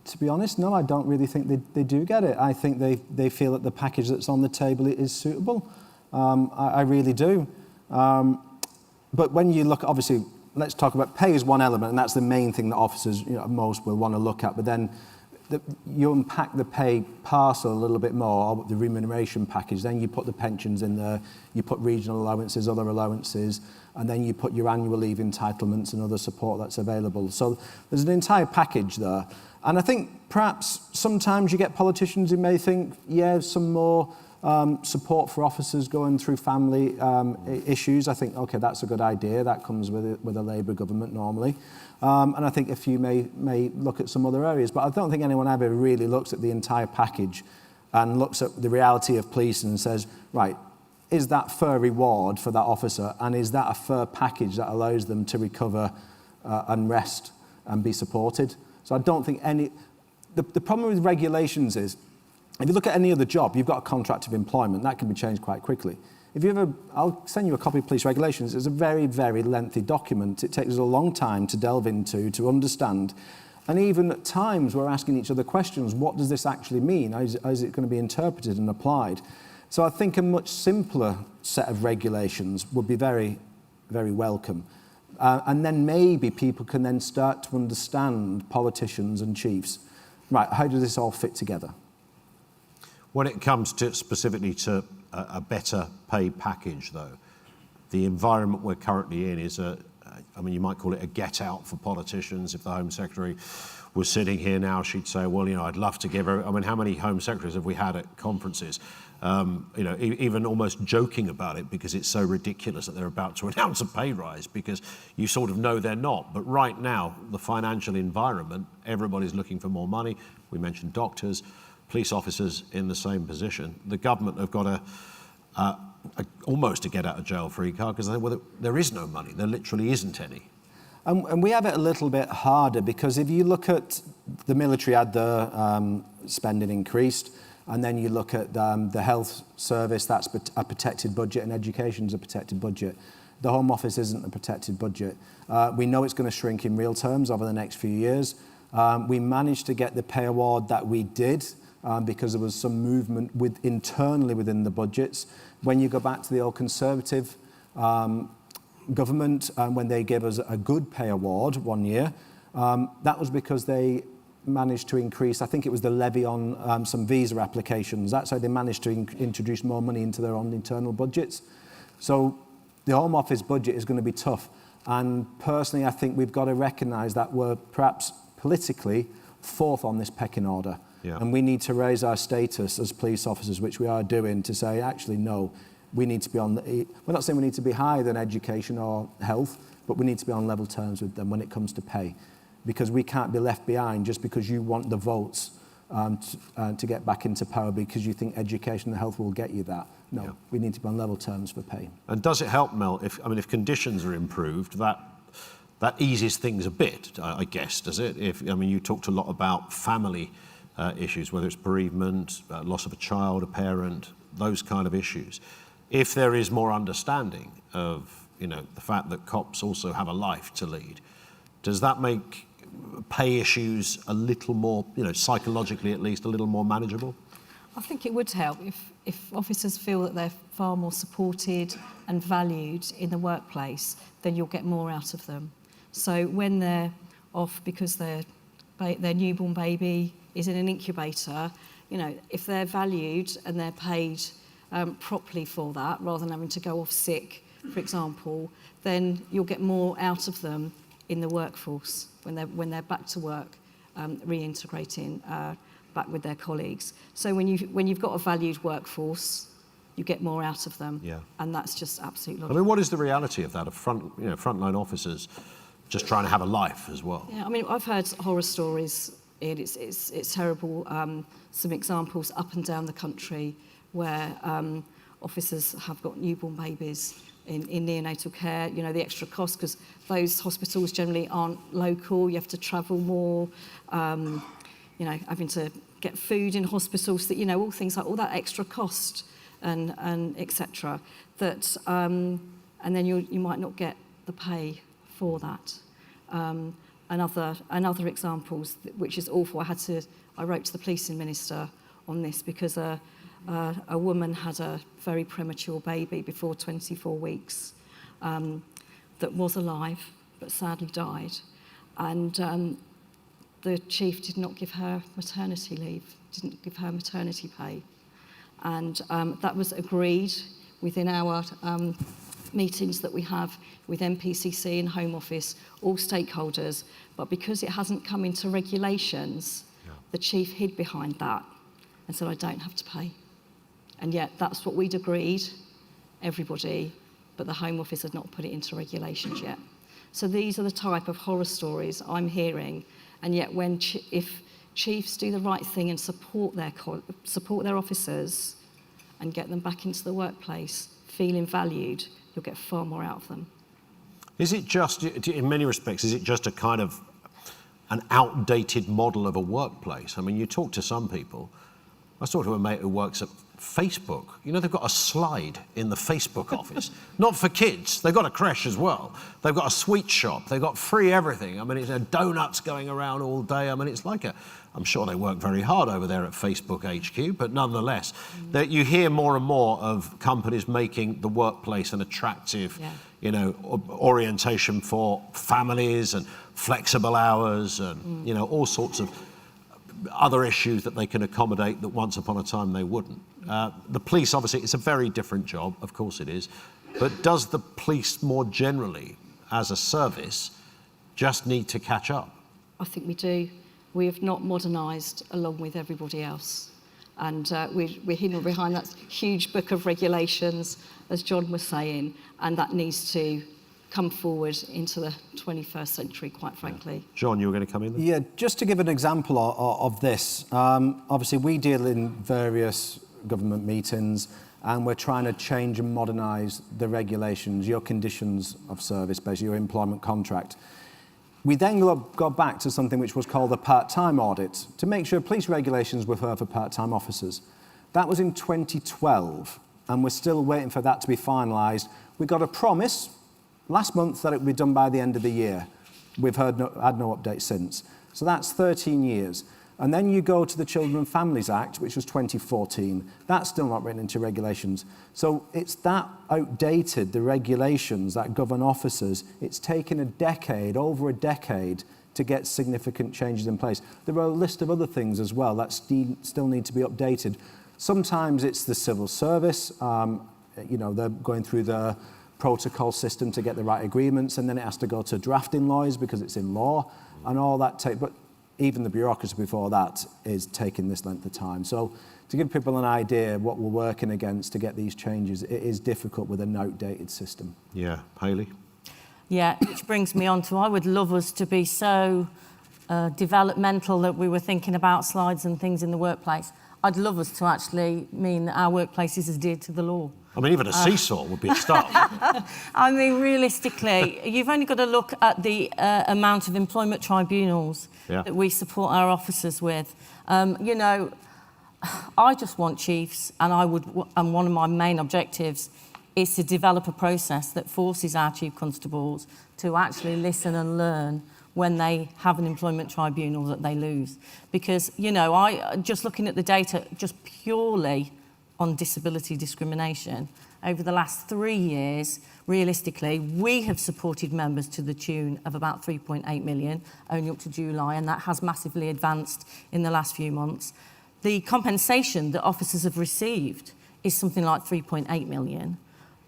I: To be honest, no, I don't really think they do get it. I think they feel that the package that's on the table is suitable. I really do. But when you look, obviously, let's talk about pay is one element, and that's the main thing that officers, you know, most will want to look at. But then you unpack the pay parcel a little bit more, the remuneration package, then you put the pensions in there, you put regional allowances, other allowances, and then you put your annual leave entitlements and other support that's available. So there's an entire package there. And I think perhaps sometimes you get politicians who may think, yeah, some more support for officers going through family issues. I think, okay, that's a good idea. That comes with a Labour government normally. And I think a few may look at some other areas. But I don't think anyone ever really looks at the entire package and looks at the reality of policing and says, right, is that fair reward for that officer, and is that a fair package that allows them to recover and rest and be supported? So I don't think any... The problem with regulations is, if you look at any other job, you've got a contract of employment. That can be changed quite quickly. If you ever... I'll send you a copy of police regulations. It's a very, very lengthy document. It takes us a long time to delve into, to understand. And even at times, we're asking each other questions. What does this actually mean? How is it going to be interpreted and applied? So I think a much simpler set of regulations would be very, very welcome. And then maybe people can then start to understand, politicians and chiefs, right, how does this all fit together?
K: When it comes to specifically to a better pay package, though, the environment we're currently in is I mean, you might call it a get out for politicians. If the Home Secretary was sitting here now, she'd say, well, you know, I'd love to give her... I mean, how many Home Secretaries have we had at conferences? You know, even almost joking about it because it's so ridiculous that they're about to announce a pay rise, because you sort of know they're not. But right now, the financial environment, everybody's looking for more money. We mentioned doctors, police officers in the same position. The government have got almost a get out of jail free card, because well, there is no money. There literally isn't any.
I: And we have it a little bit harder, because if you look at the military had the spending increased, and then you look at the health service, that's a protected budget, and education's a protected budget. The Home Office isn't a protected budget. We know it's going to shrink in real terms over the next few years. We managed to get the pay award that we did because there was some movement internally within the budgets. When you go back to the old Conservative government, when they gave us a good pay award one year, that was because they managed to increase, I think it was the levy on some visa applications. That's how they managed to introduce more money into their own internal budgets. So the Home Office budget is going to be tough. And personally, I think we've got to recognise that we're perhaps politically fourth on this pecking order. Yeah. And we need to raise our status as police officers, which we are doing, to say, actually, no, we need to be on... We're not saying we need to be higher than education or health, but we need to be on level terms with them when it comes to pay. Because we can't be left behind just because you want the votes to get back into power because you think education and health will get you that. No, yeah. We need to be on level terms for pay.
K: And does it help, Mel, if conditions are improved, that eases things a bit, I guess, does it? You talked a lot about family issues, whether it's bereavement, loss of a child, a parent, those kind of issues. If there is more understanding of, the fact that cops also have a life to lead, does that make pay issues a little more, psychologically at least, a little more manageable?
J: I think it would help if officers feel that they're far more supported and valued in the workplace, then you'll get more out of them. So when they're off because their newborn baby is in an incubator, if they're valued and they're paid properly for that, rather than having to go off sick, for example, then you'll get more out of them in the workforce when they're back to work, reintegrating back with their colleagues. So when you've got a valued workforce, you get more out of them, yeah. And that's just absolute logic.
K: What is the reality of that? Of frontline officers just trying to have a life as well?
J: Yeah, I've heard horror stories. It's terrible. Some examples up and down the country where officers have got newborn babies in neonatal care, the extra cost, because those hospitals generally aren't local, you have to travel more, having to get food in hospitals, that all things like all that extra cost and etc. That and then you might not get the pay for that. And other examples, which is awful. I wrote to the policing minister on this because a woman had a very premature baby before 24 weeks that was alive but sadly died, and the chief did not give her maternity leave, didn't give her maternity pay, and that was agreed within our meetings that we have with MPCC and Home Office, all stakeholders, but because it hasn't come into regulations, the chief hid behind that and said, I don't have to pay. And yet that's what we'd agreed, everybody, but the Home Office had not put it into regulations yet. So these are the type of horror stories I'm hearing, and yet if chiefs do the right thing and support their officers and get them back into the workplace, feeling valued, you'll get far more out of them.
K: Is it just, in many respects, is it just a kind of an outdated model of a workplace? I mean, you talk to some people. I was talking to a mate who works at Facebook. You know, they've got a slide in the Facebook office. Not for kids. They've got a creche as well. They've got a sweet shop. They've got free everything. I mean, it's donuts going around all day. I mean, it's like I'm sure they work very hard over there at Facebook HQ, but nonetheless, that you hear more and more of companies making the workplace an attractive, you know, orientation for families and flexible hours and, you know, all sorts of other issues that they can accommodate that once upon a time they wouldn't. The police, obviously, it's a very different job, of course it is, but does the police more generally, as a service, just need to catch up?
J: I think we do. We have not modernised along with everybody else. And we're hidden behind that huge book of regulations, as John was saying, and that needs to come forward into the 21st century, quite frankly.
K: John, you were going to come in there?
I: Yeah, just to give an example of this, obviously we deal in various government meetings and we're trying to change and modernise the regulations, your conditions of service, basically your employment contract. We then go back to something which was called a part-time audit to make sure police regulations were fair for part-time officers. That was in 2012 and we're still waiting for that to be finalised. We got a promise last month that it would be done by the end of the year. We've had no update since. So that's 13 years. And then you go to the Children and Families Act, which was 2014. That's still not written into regulations. So it's that outdated, the regulations that govern officers. It's taken a decade, over a decade, to get significant changes in place. There are a list of other things as well that still need to be updated. Sometimes it's the civil service. You know, they're going through the protocol system to get the right agreements, and then it has to go to drafting lawyers because it's in law and all that. But even the bureaucracy before that is taking this length of time. So to give people an idea what we're working against to get these changes, it is difficult with an outdated system.
K: Yeah, Hayley?
L: Yeah, which brings me on to, I would love us to be so developmental that we were thinking about slides and things in the workplace. I'd love us to actually mean that our workplace is adhered to the law.
K: I mean, even a seesaw would be a start.
L: I mean, realistically, you've only got to look at the amount of employment tribunals that we support our officers with. You know, I just want chiefs, and one of my main objectives is to develop a process that forces our chief constables to actually listen and learn when they have an employment tribunal that they lose. Because, you know, just looking at the data just purely on disability discrimination, over the last 3 years, realistically, we have supported members to the tune of about 3.8 million, only up to July, and that has massively advanced in the last few months. The compensation that officers have received is something like 3.8 million.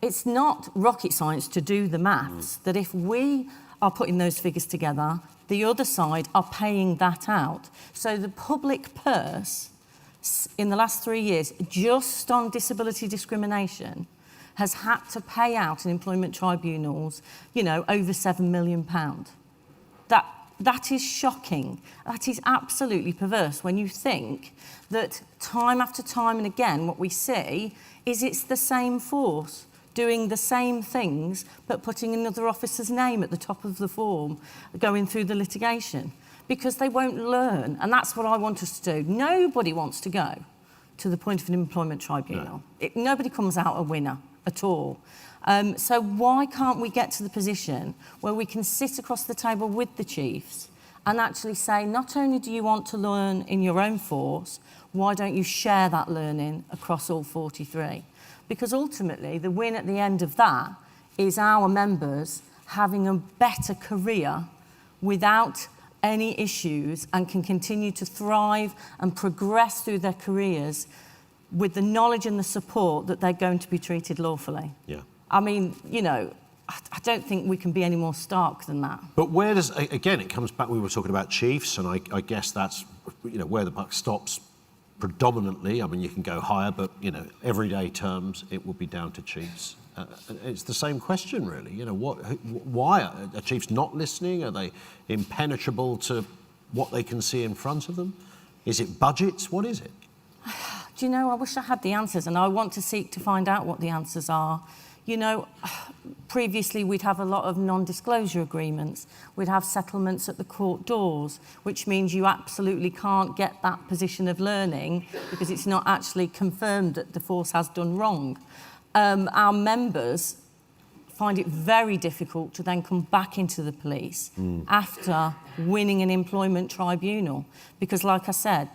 L: It's not rocket science to do the maths, that if we are putting those figures together, the other side are paying that out. So the public purse in the last 3 years, just on disability discrimination, has had to pay out in employment tribunals, you know, over £7 million. That is shocking. That is absolutely perverse when you think that time after time and again, what we see is it's the same force doing the same things, but putting another officer's name at the top of the form, going through the litigation, because they won't learn. And that's what I want us to do. Nobody wants to go to the point of an employment tribunal. No. Nobody comes out a winner at all. So why can't we get to the position where we can sit across the table with the chiefs and actually say, not only do you want to learn in your own force, why don't you share that learning across all 43? Because ultimately, the win at the end of that is our members having a better career without any issues and can continue to thrive and progress through their careers with the knowledge and the support that they're going to be treated lawfully.
K: Yeah.
L: I mean, you know, I don't think we can be any more stark than that.
K: But where does, again, it comes back, we were talking about chiefs, and I guess that's, you know, where the buck stops predominantly. I mean, you can go higher, but, you know, everyday terms, it will be down to chiefs. It's the same question, really. You know, why are chiefs not listening? Are they impenetrable to what they can see in front of them? Is it budgets? What is it?
L: Do you know, I wish I had the answers, and I want to seek to find out what the answers are. You know, previously we'd have a lot of non-disclosure agreements. We'd have settlements at the court doors, which means you absolutely can't get that position of learning because it's not actually confirmed that the force has done wrong. Our members find it very difficult to then come back into the police after winning an employment tribunal because, like I said,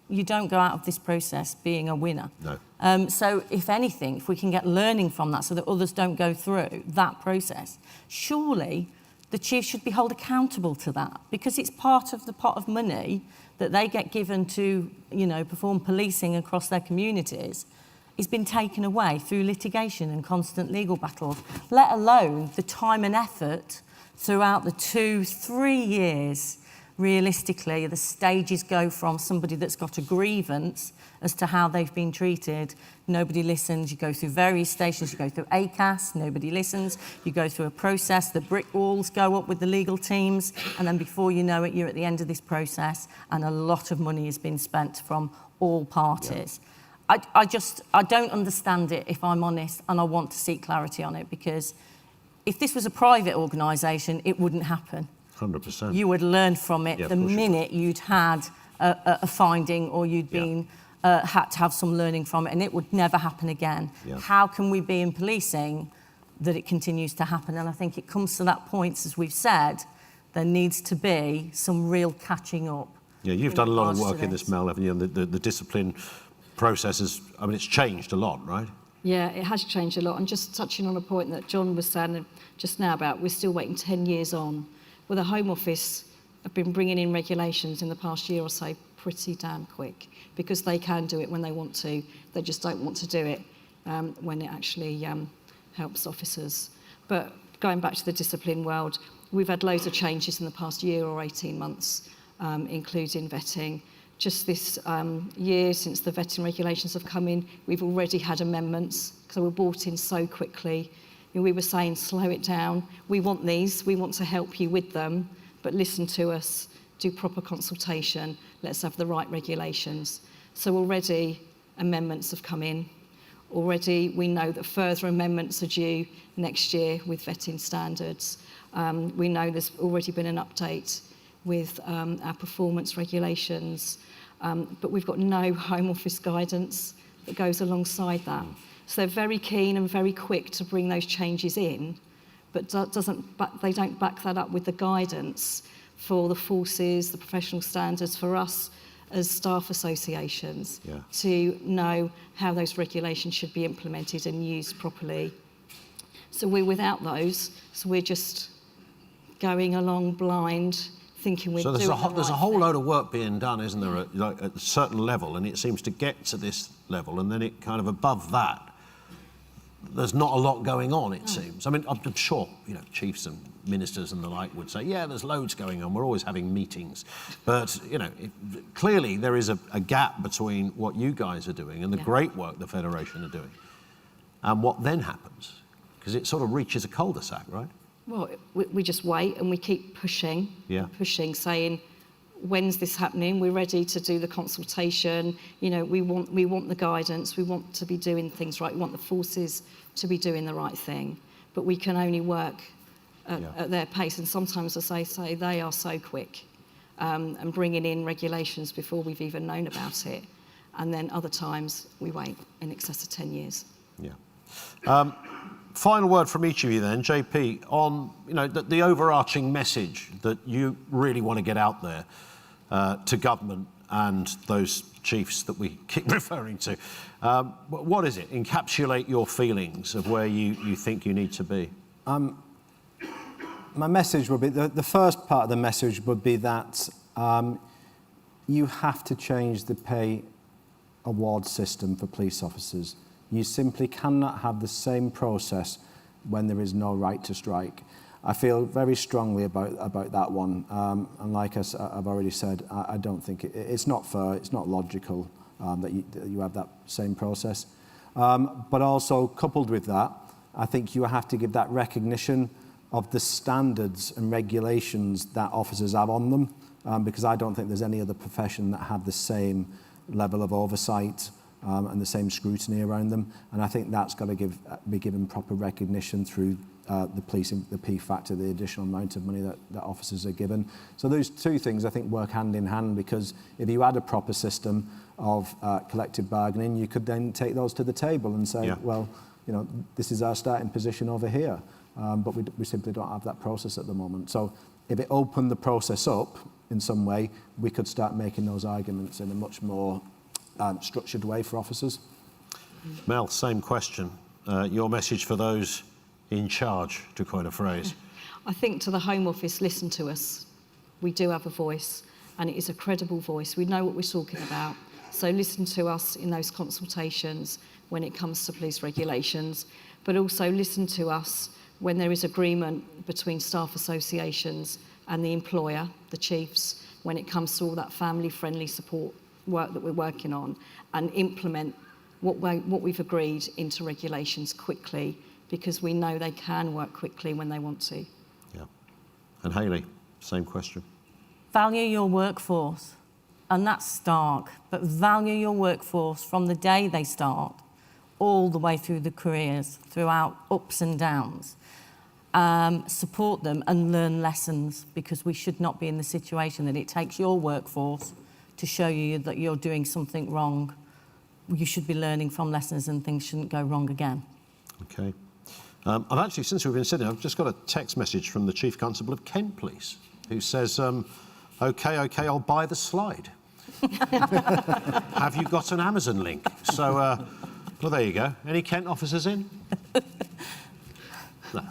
L: you don't go out of this process being a winner.
K: No.
L: So if anything, if we can get learning from that so that others don't go through that process, surely the chief should be held accountable to that because it's part of the pot of money that they get given to, you know, perform policing across their communities has been taken away through litigation and constant legal battles, let alone the time and effort throughout the 2-3 years. Realistically, the stages go from somebody that's got a grievance as to how they've been treated. Nobody listens. You go through various stations. You go through ACAS. Nobody listens. You go through a process. The brick walls go up with the legal teams. And then before you know it, you're at the end of this process. And a lot of money has been spent from all parties. Yeah. I don't understand it, if I'm honest. And I want to seek clarity on it because if this was a private organisation, it wouldn't happen.
K: 100%.
L: You would learn from it the minute you'd had a finding or you'd been had to have some learning from it, and it would never happen again.
K: Yeah.
L: How can we be in policing that it continues to happen? And I think it comes to that point, as we've said, there needs to be some real catching up.
K: Yeah, you've done a lot of work in this, Mel, haven't you? And the discipline process is, I mean, it's changed a lot, right?
M: Yeah, it has changed a lot. And just touching on a point that John was saying just now about we're still waiting 10 years on. Well, the Home Office have been bringing in regulations in the past year or so pretty damn quick because they can do it when they want to. They just don't want to do it when it actually helps officers. But going back to the discipline world, we've had loads of changes in the past year or 18 months, including vetting. Just this year, since the vetting regulations have come in, we've already had amendments because they were brought in so quickly. We were saying, slow it down. We want these. We want to help you with them. But listen to us. Do proper consultation. Let's have the right regulations. So already amendments have come in. Already we know that further amendments are due next year with vetting standards. We know there's already been an update with our performance regulations. But we've got no Home Office guidance that goes alongside that. So they're very keen and very quick to bring those changes in, but they don't back that up with the guidance for the forces, the professional standards for us as staff associations to know how those regulations should be implemented and used properly. So we're without those, so we're just going along blind, thinking we're doing the right thing.
K: There's a whole load of work being done, isn't there, at a certain level, and it seems to get to this level, and then it kind of above that, there's not a lot going on, it seems. I mean, I'm sure, you know, chiefs and ministers and the like would say, yeah, there's loads going on, we're always having meetings. But, you know, clearly there is a gap between what you guys are doing and the great work the Federation are doing and what then happens. Because it sort of reaches a cul-de-sac, right?
M: Well, we just wait and we keep pushing, saying, when's this happening? We're ready to do the consultation. You know, we want the guidance. We want to be doing things right. We want the forces to be doing the right thing. But we can only work at their pace. And sometimes, as I say, they are so quick and bringing in regulations before we've even known about it. And then other times we wait in excess of 10 years.
K: Yeah. Final word from each of you then, JP, on the overarching message that you really want to get out there to government and those chiefs that we keep referring to. What is it? Encapsulate your feelings of where you think you need to be.
I: My message would be, the first part of the message would be that you have to change the pay award system for police officers. You simply cannot have the same process when there is no right to strike. I feel very strongly about that one. And like I've already said, I don't think it's not fair, it's not logical that you have that same process. But also, coupled with that, I think you have to give that recognition of the standards and regulations that officers have on them, because I don't think there's any other profession that have the same level of oversight and the same scrutiny around them. And I think that's got to be given proper recognition through the policing, the P factor, the additional amount of money that officers are given. So those two things, I think, work hand in hand, because if you had a proper system of collective bargaining, you could then take those to the table and say, well, you know, this is our starting position over here. But we simply don't have that process at the moment. So if it opened the process up in some way, we could start making those arguments in a much more structured way for officers.
K: Mel, same question. Your message for those in charge, to coin a phrase.
M: I think to the Home Office, listen to us. We do have a voice, and it is a credible voice. We know what we're talking about. So listen to us in those consultations when it comes to police regulations, but also listen to us when there is agreement between staff associations and the employer, the chiefs, when it comes to all that family-friendly support work that we're working on, and implement what we've agreed into regulations quickly, because we know they can work quickly when they want to.
K: Yeah. And Hayley, same question.
L: Value your workforce, and that's stark, but value your workforce from the day they start all the way through the careers, throughout ups and downs. Support them and learn lessons, because we should not be in the situation that it takes your workforce to show you that you're doing something wrong. You should be learning from lessons, and things shouldn't go wrong again.
K: Okay. I've actually, since we've been sitting, I've just got a text message from the Chief Constable of Kent Police, who says, okay, I'll buy the slide. Have you got an Amazon link? So, well, there you go. Any Kent officers in? No,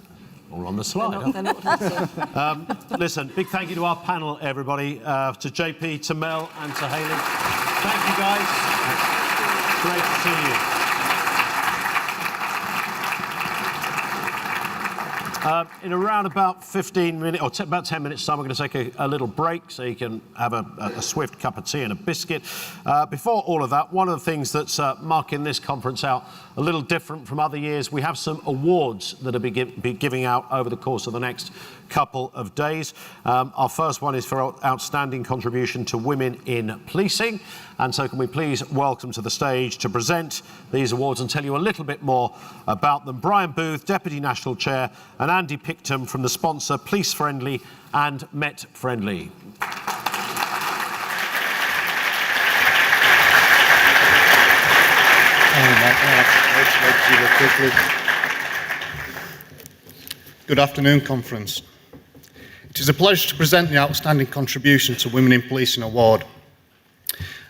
K: all on the slide.
M: They're not
K: Listen, big thank you to our panel, everybody, to JP, to Mel, and to Hayley. Thank you, guys. Great to see you. In around about 15 minutes, or about 10 minutes time, we're going to take a little break so you can have a swift cup of tea and a biscuit. Before all of that, one of the things that's marking this conference out a little different from other years, we have some awards that will be giving out over the course of the next couple of days. Our first one is for outstanding contribution to women in policing. And so can we please welcome to the stage to present these awards and tell you a little bit more about them, Brian Booth, Deputy National Chair, and Andy Picton from the sponsor Police Friendly and Met Friendly.
N: Good afternoon, conference. It is a pleasure to present the Outstanding Contribution to Women in Policing Award.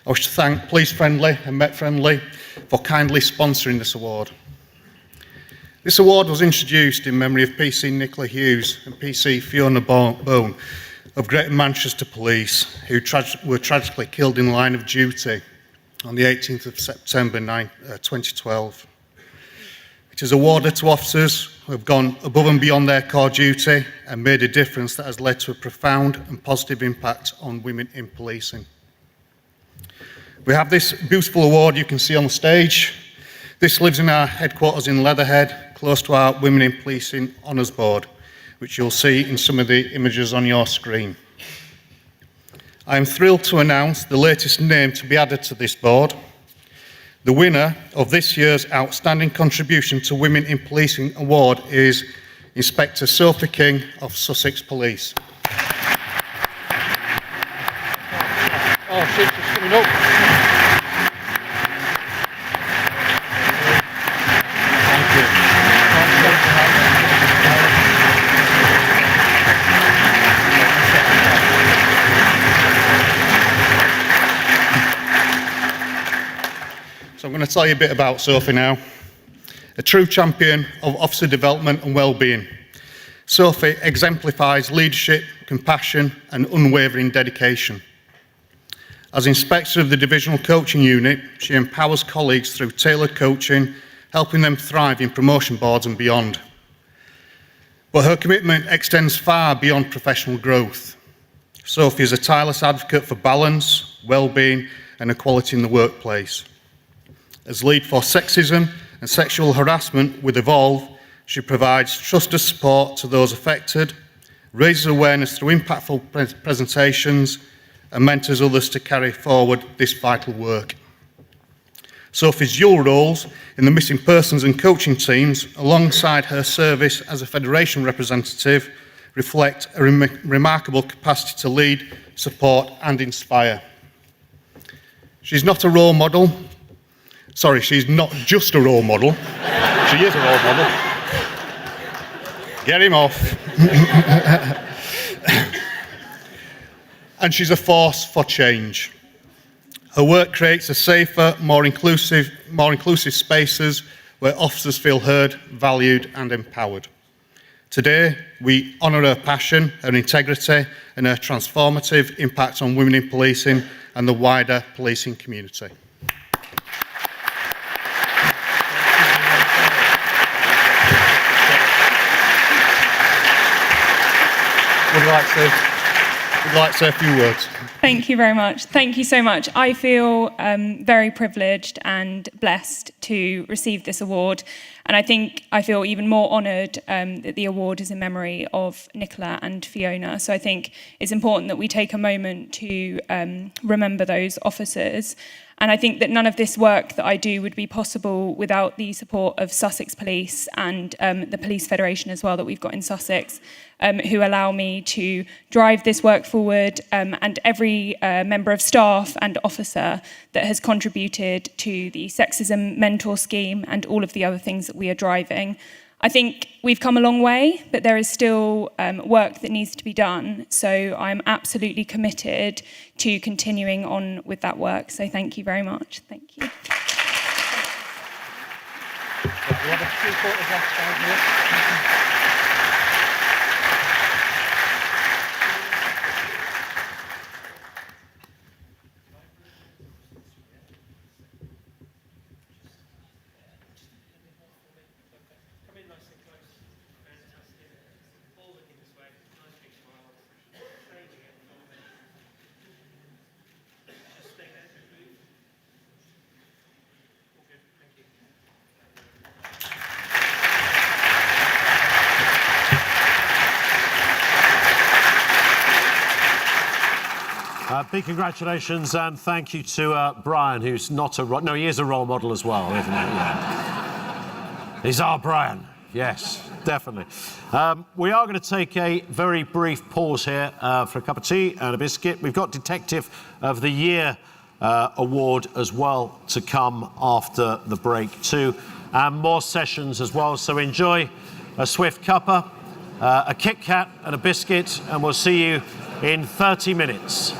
N: I wish to thank Police Friendly and Met Friendly for kindly sponsoring this award. This award was introduced in memory of PC Nicola Hughes and PC Fiona Bone of Greater Manchester Police, who were tragically killed in the line of duty on the 18th of September 2012. It is awarded to officers who have gone above and beyond their core duty and made a difference that has led to a profound and positive impact on women in policing. We have this beautiful award you can see on the stage. This lives in our headquarters in Leatherhead, close to our Women in Policing Honours Board, which you'll see in some of the images on your screen. I am thrilled to announce the latest name to be added to this board. The winner of this year's Outstanding Contribution to Women in Policing Award is Inspector Sophie King of Sussex Police. Oh, shit, it's coming up. So I'm going to tell you a bit about Sophie now. A true champion of officer development and well-being. Sophie exemplifies leadership, compassion and unwavering dedication. As Inspector of the Divisional Coaching Unit, she empowers colleagues through tailored coaching, helping them thrive in promotion boards and beyond. But her commitment extends far beyond professional growth. Sophie is a tireless advocate for balance, well-being and equality in the workplace. As lead for sexism and sexual harassment with Evolve, she provides trusted support to those affected, raises awareness through impactful presentations, and mentors others to carry forward this vital work. Sophie's dual roles in the missing persons and coaching teams, alongside her service as a Federation representative, reflect a remarkable capacity to lead, support and inspire. She's not a role model. Sorry, she's not just a role model. She is a role model. Get him off. And she's a force for change. Her work creates a safer, more inclusive spaces where officers feel heard, valued and empowered. Today, we honour her passion, her integrity and her transformative impact on women in policing and the wider policing community. Would like to say a few words.
O: Thank you very much. Thank you so much. I feel very privileged and blessed to receive this award. And I feel even more honoured that the award is in memory of Nicola and Fiona. So I think it's important that we take a moment to remember those officers. And I think that none of this work that I do would be possible without the support of Sussex Police and the Police Federation as well that we've got in Sussex, who allow me to drive this work forward, and every member of staff and officer that has contributed to the Sexism Mentor Scheme and all of the other things that we are driving. I think we've come a long way, but there is still work that needs to be done. So I'm absolutely committed to continuing on with that work. So thank you very much. Thank you.
K: Big congratulations and thank you to Brian, who's not no, he is a role model as well, isn't he? Yeah. He's our Brian. Yes, definitely. We are going to take a very brief pause here for a cup of tea and a biscuit. We've got Detective of the Year award as well to come after the break too, and more sessions as well. So enjoy a swift cuppa, a Kit Kat and a biscuit, and we'll see you in 30 minutes.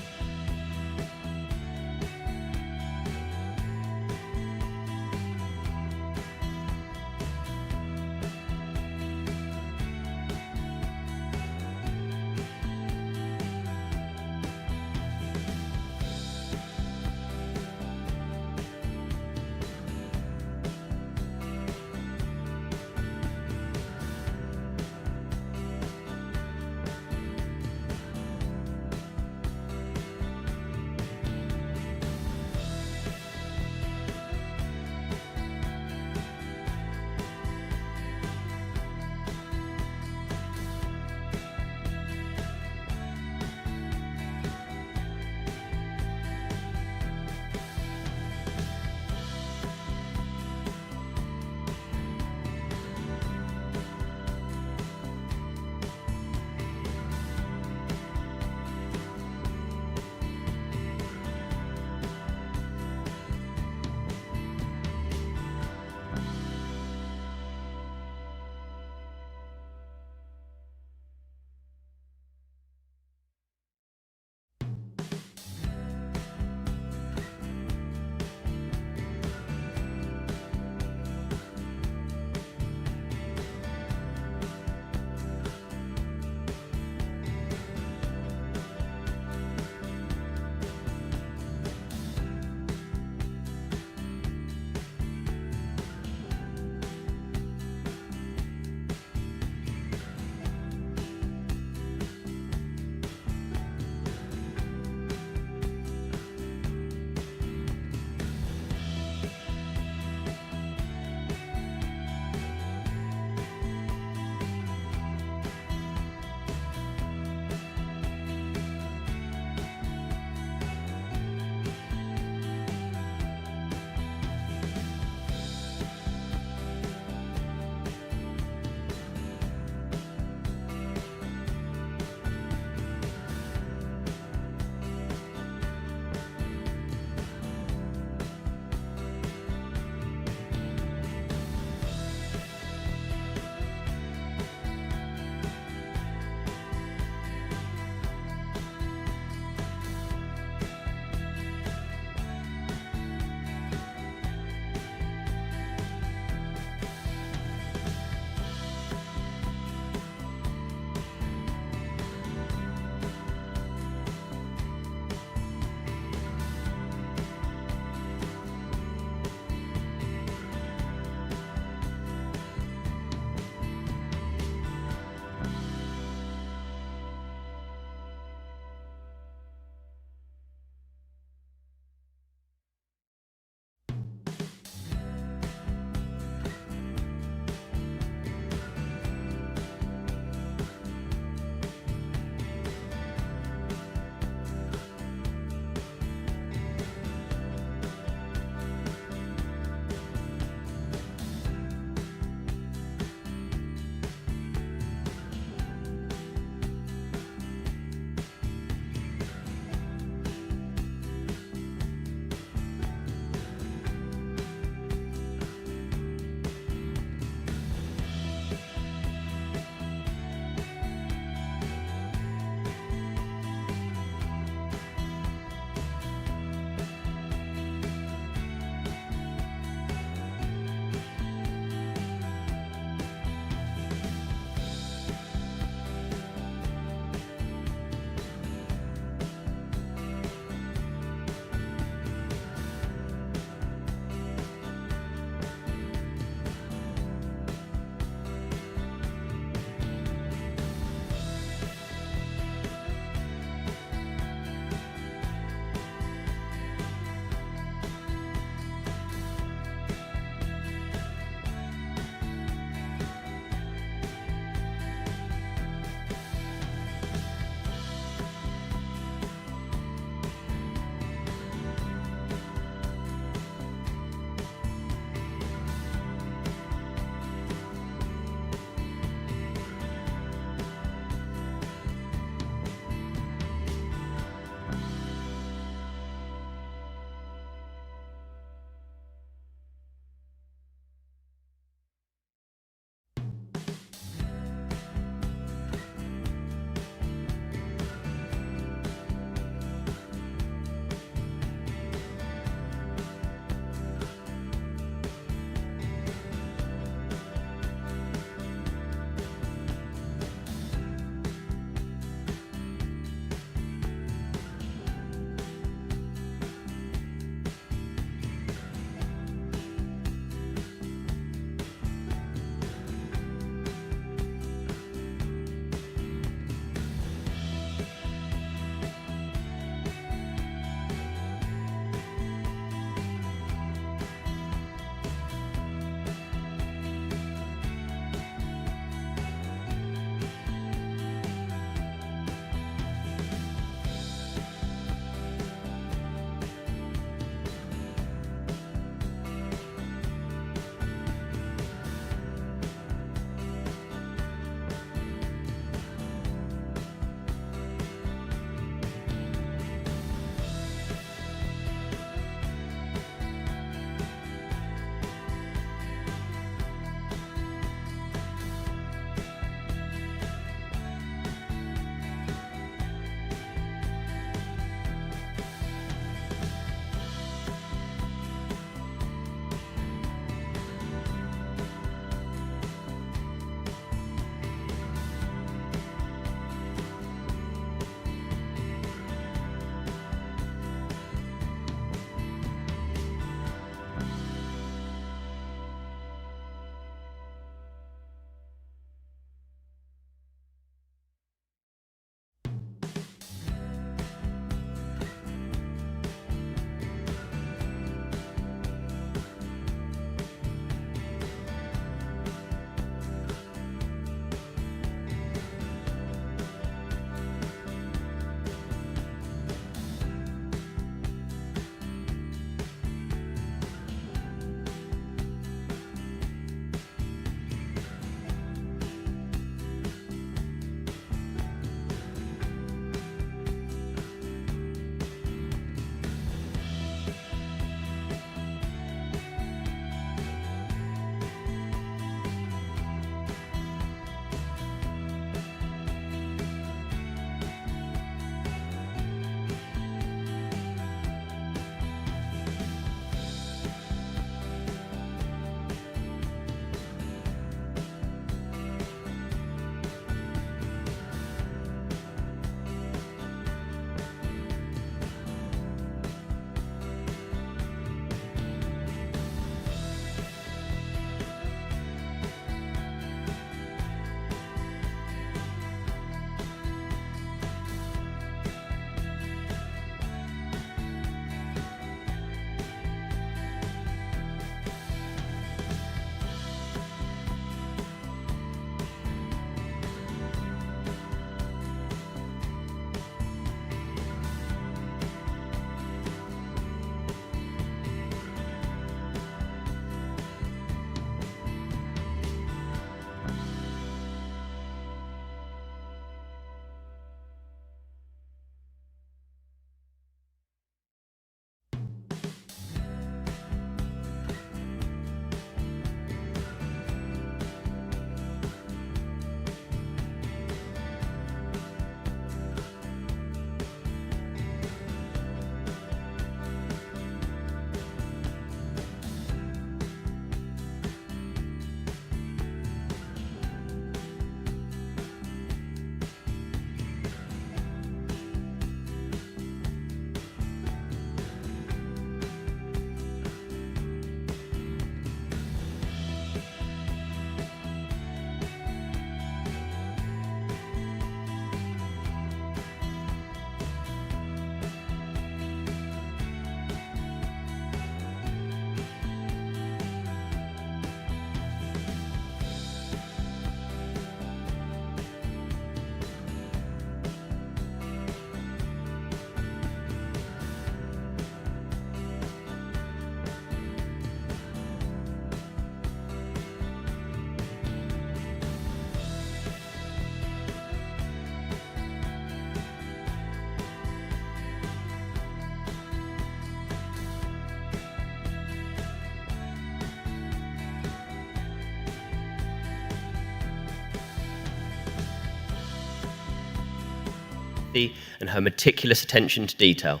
P: empathy and her meticulous attention to detail.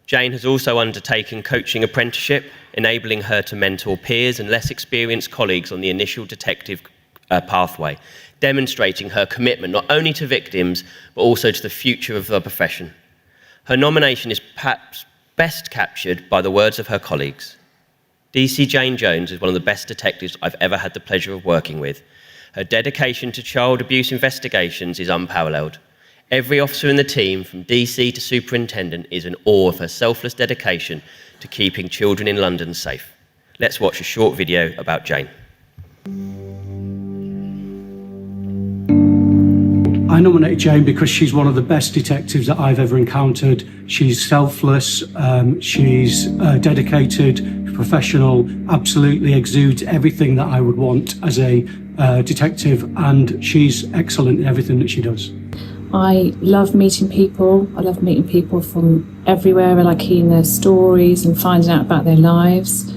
P: Jane has also undertaken coaching apprenticeship, enabling her to mentor peers and less experienced colleagues on the initial detective pathway, demonstrating her commitment not only to victims, but also to the future of the profession. Her nomination is perhaps best captured by the words of her colleagues. DC Jane Jones is one of the best detectives I've ever had the pleasure of working with. Her dedication to child abuse investigations is unparalleled. Every officer in the team, from DC to superintendent, is in awe of her selfless dedication to keeping children in London safe. Let's watch a short video about Jane.
Q: I nominated Jane because she's one of the best detectives that I've ever encountered. She's selfless, she's dedicated, professional, absolutely exudes everything that I would want as a detective, and she's excellent in everything that she does.
R: I love meeting people. I love meeting people from everywhere. I like hearing their stories and finding out about their lives.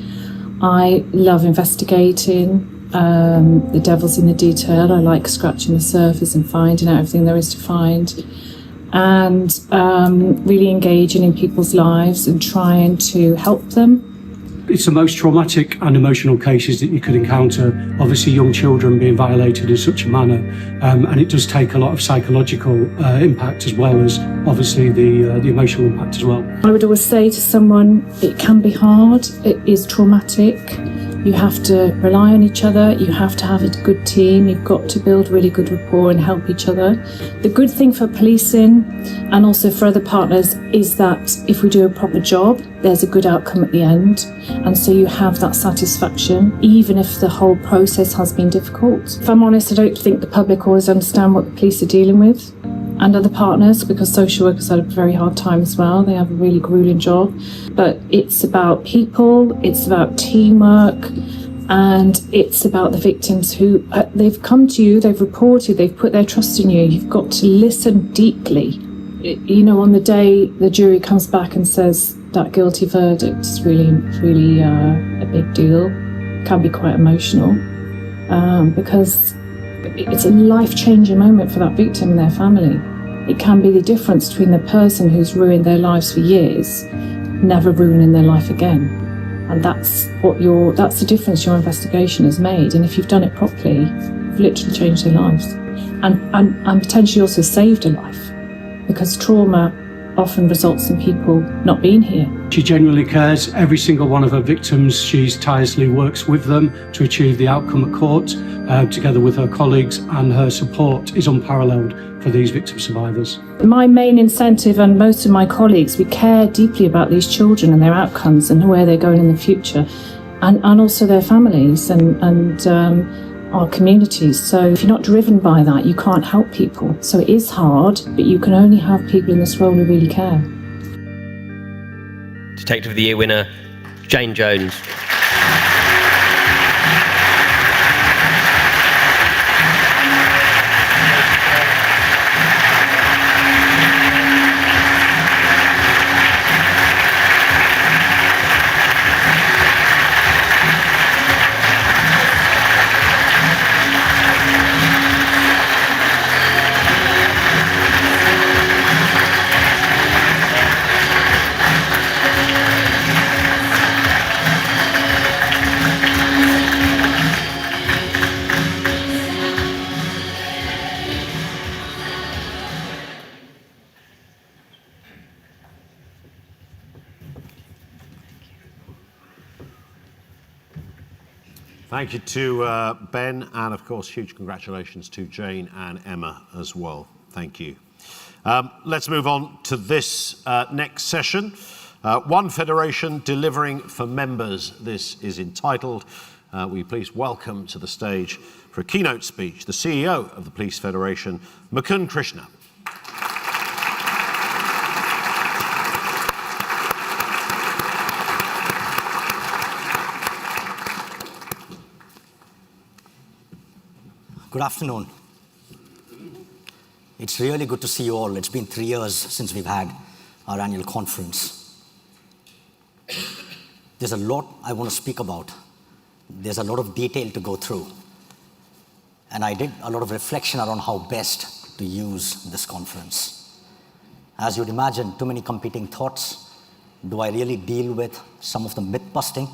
R: I love investigating. The devil's in the detail. I like scratching the surface and finding out everything there is to find, and really engaging in people's lives and trying to help them.
Q: It's the most traumatic and emotional cases that you could encounter. Obviously, young children being violated in such a manner, and it does take a lot of psychological impact as well as obviously the emotional impact as well.
R: I would always say to someone, it can be hard, it is traumatic. You have to rely on each other, you have to have a good team, you've got to build really good rapport and help each other. The good thing for policing and also for other partners is that if we do a proper job, there's a good outcome at the end. And so you have that satisfaction, even if the whole process has been difficult. If I'm honest, I don't think the public always understand what the police are dealing with and other partners, because social workers have a very hard time as well. They have a really grueling job. But it's about people, it's about teamwork, and it's about the victims who, they've come to you, they've reported, they've put their trust in you. You've got to listen deeply. You know, on the day the jury comes back and says that guilty verdict is really, really a big deal. It can be quite emotional because it's a life-changing moment for that victim and their family. It can be the difference between the person who's ruined their lives for years, never ruining their life again. And that's the difference your investigation has made. And if you've done it properly, you've literally changed their lives. And potentially also saved a life, because trauma often results in people not being here.
Q: She genuinely cares. Every single one of her victims, she tirelessly works with them to achieve the outcome at court, together with her colleagues, and her support is unparalleled for these victim survivors.
R: My main incentive, and most of my colleagues, we care deeply about these children and their outcomes and where they're going in the future, and also their families and our communities. So if you're not driven by that, you can't help people. So it is hard, but you can only have people in this role who really care.
P: Detective of the Year winner, Jane Jones.
K: Thank you to Ben, and of course, huge congratulations to Jane and Emma as well. Thank you. Let's move on to this next session. One Federation Delivering for Members. This is entitled. We please welcome to the stage for a keynote speech the CEO of the Police Federation, Mukund Krishna.
S: Good afternoon. It's really good to see you all. It's been 3 years since we've had our annual conference. There's a lot I want to speak about. There's a lot of detail to go through. And I did a lot of reflection around how best to use this conference. As you'd imagine, too many competing thoughts. Do I really deal with some of the myth busting?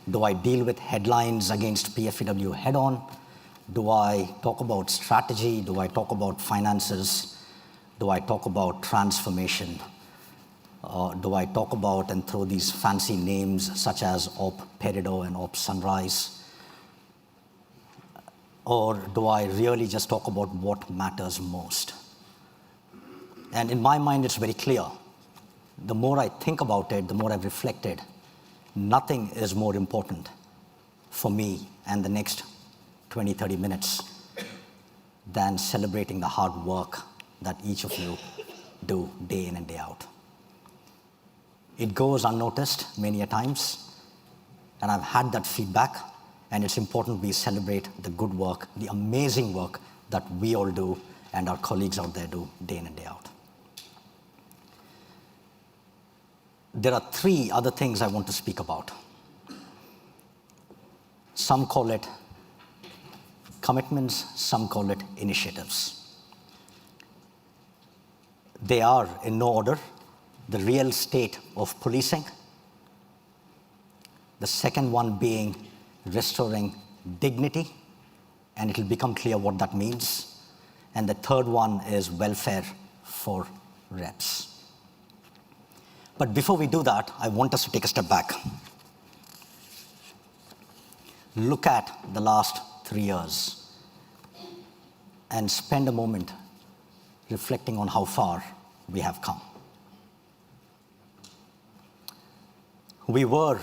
S: Do I deal with headlines against PFEW head on? Do I talk about strategy? Do I talk about finances? Do I talk about transformation? Do I talk about and throw these fancy names such as Op Peridot and Op Sunrise? Or do I really just talk about what matters most? And in my mind, it's very clear. The more I think about it, the more I've reflected, nothing is more important for me and the next 20, 30 minutes than celebrating the hard work that each of you do day in and day out. It goes unnoticed many a times, and I've had that feedback, and it's important we celebrate the good work, the amazing work that we all do and our colleagues out there do day in and day out. There are three other things I want to speak about. Some call it commitments, some call it initiatives. They are, in no order, the real state of policing, the second one being restoring dignity, and it'll become clear what that means, and the third one is welfare for reps. But before we do that, I want us to take a step back. Look at the last 3 years and spend a moment reflecting on how far we have come. We were,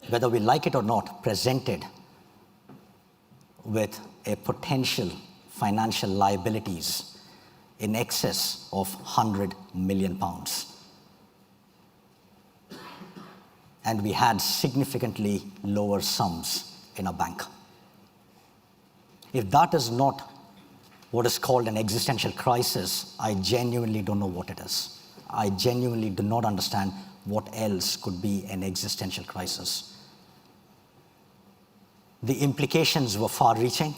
S: whether we like it or not, presented with a potential financial liabilities in excess of £100 million. And we had significantly lower sums in our bank. If that is not what is called an existential crisis, I genuinely don't know what it is. I genuinely do not understand what else could be an existential crisis. The implications were far-reaching.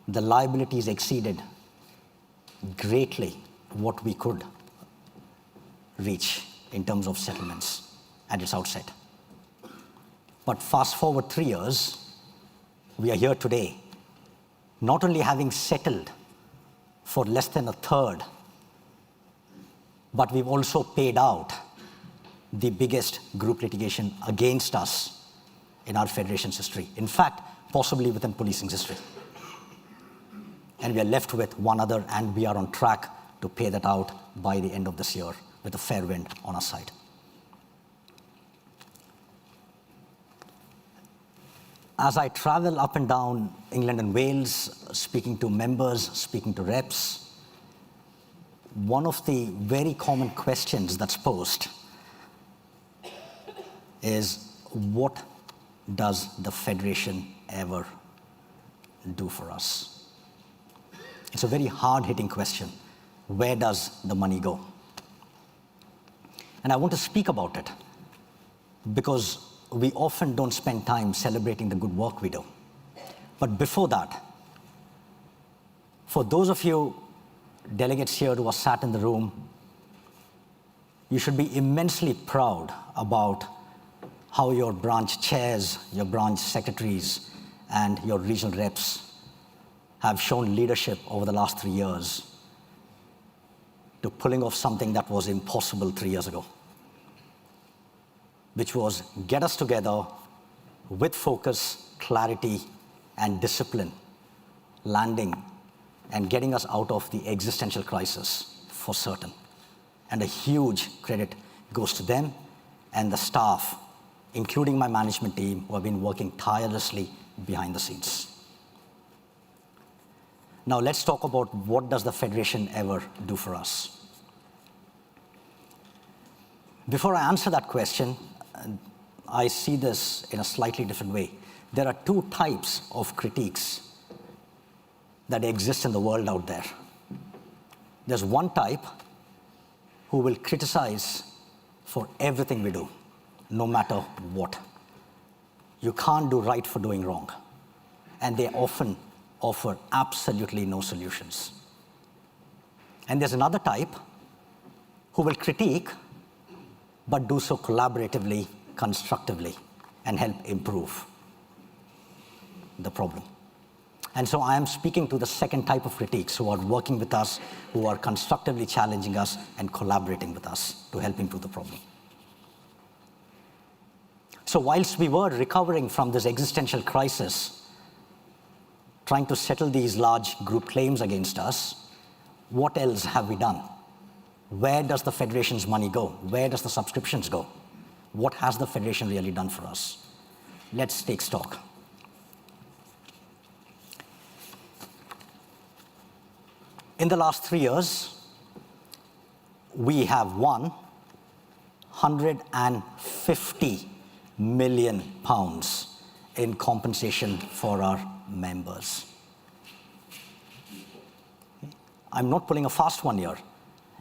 S: The liabilities exceeded greatly what we could reach in terms of settlements at its outset. But fast forward 3 years, we are here today, not only having settled for less than a third, but we've also paid out the biggest group litigation against us in our federation's history. In fact, possibly within policing's history. And we are left with one other, and we are on track to pay that out by the end of this year with a fair wind on our side. As I travel up and down England and Wales, speaking to members, speaking to reps, one of the very common questions that's posed is, what does the Federation ever do for us? It's a very hard-hitting question. Where does the money go? And I want to speak about it because we often don't spend time celebrating the good work we do. But before that, for those of you delegates here who are sat in the room, you should be immensely proud about how your branch chairs, your branch secretaries, and your regional reps have shown leadership over the last 3 years to pulling off something that was impossible 3 years ago, which was get us together with focus, clarity, and discipline, landing and getting us out of the existential crisis for certain. And a huge credit goes to them and the staff, including my management team, who have been working tirelessly behind the scenes. Now let's talk about what does the Federation ever do for us. Before I answer that question, I see this in a slightly different way. There are two types of critiques that exist in the world out there. There's one type who will criticize for everything we do, no matter what. You can't do right for doing wrong. And they often offer absolutely no solutions. And there's another type who will critique, but do so collaboratively, constructively, and help improve the problem. And so I am speaking to the second type of critiques who are working with us, who are constructively challenging us and collaborating with us to help improve the problem. So whilst we were recovering from this existential crisis, trying to settle these large group claims against us, what else have we done? Where does the Federation's money go? Where does the subscriptions go? What has the Federation really done for us? Let's take stock. In the last 3 years, we have won £150 million in compensation for our members. I'm not pulling a fast one here.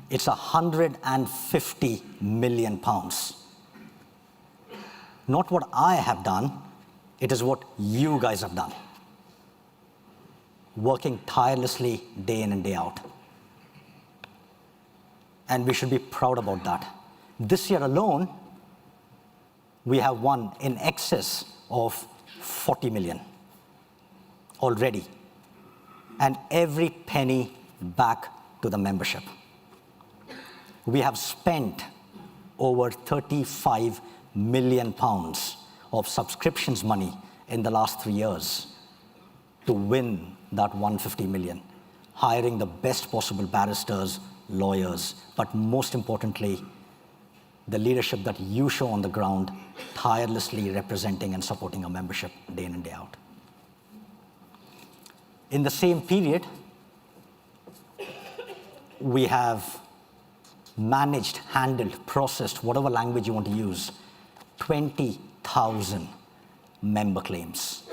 S: It's £150 million. Not what I have done, it is what you guys have done. Working tirelessly day in and day out. And we should be proud about that. This year alone, we have won in excess of 40 million already. And every penny back to the membership. We have spent over £35 million of subscriptions money in the last 3 years to win that 150 million, hiring the best possible barristers, lawyers, but most importantly, the leadership that you show on the ground, tirelessly representing and supporting our membership day in and day out. In the same period, we have managed, handled, processed, whatever language you want to use, 20,000 member claims.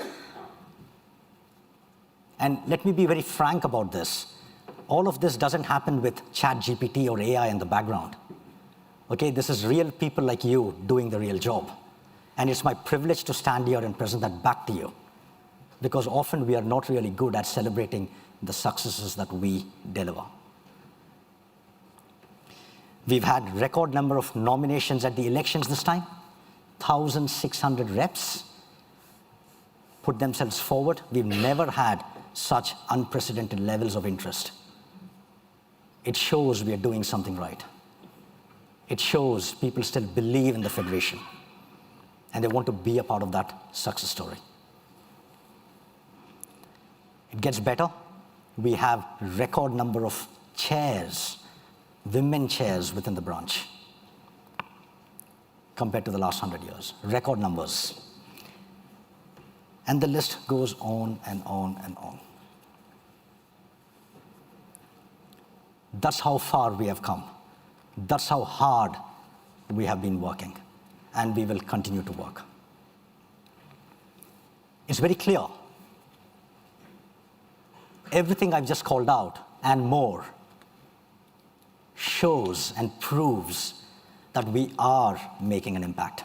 S: And let me be very frank about this. All of this doesn't happen with ChatGPT or AI in the background. Okay, this is real people like you doing the real job. And it's my privilege to stand here and present that back to you, because often we are not really good at celebrating the successes that we deliver. We've had record number of nominations at the elections this time. 1,600 reps put themselves forward. We've never had such unprecedented levels of interest. It shows we are doing something right. It shows people still believe in the Federation and they want to be a part of that success story. It gets better. We have record number of chairs, women chairs within the branch compared to the last 100 years. Record numbers. And the list goes on and on and on. That's how far we have come. That's how hard we have been working, and we will continue to work. It's very clear. Everything I've just called out and more shows and proves that we are making an impact.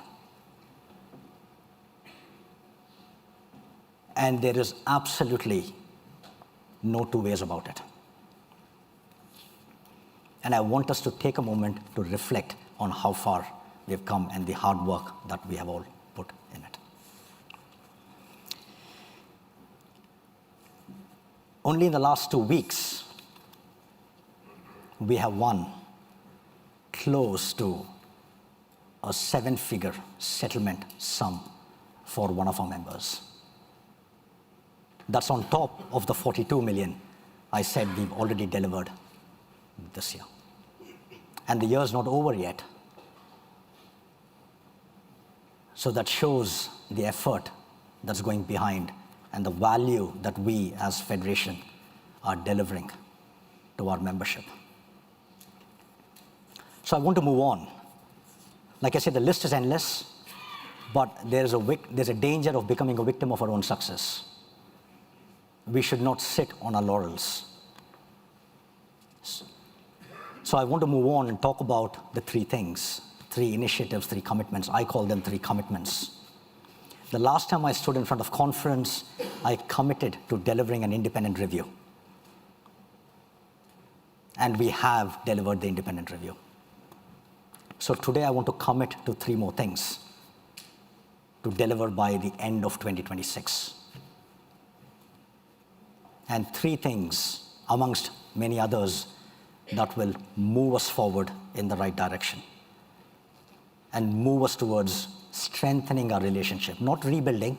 S: And there is absolutely no two ways about it. And I want us to take a moment to reflect on how far we've come and the hard work that we have all put in it. Only in the last 2 weeks, we have won close to a 7-figure settlement sum for one of our members. That's on top of the 42 million I said we've already delivered this year. And the year's not over yet. So that shows the effort that's going behind and the value that we as Federation are delivering to our membership. So I want to move on. Like I said, the list is endless, but there's a danger of becoming a victim of our own success. We should not sit on our laurels. So I want to move on and talk about the 3 things, 3 initiatives, 3 commitments. I call them 3 commitments. The last time I stood in front of conference, I committed to delivering an independent review. and we have delivered the independent review. So today I want to commit to 3 more things to deliver by the end of 2026. And 3 things, amongst many others, that will move us forward in the right direction and move us towards strengthening our relationship, not rebuilding,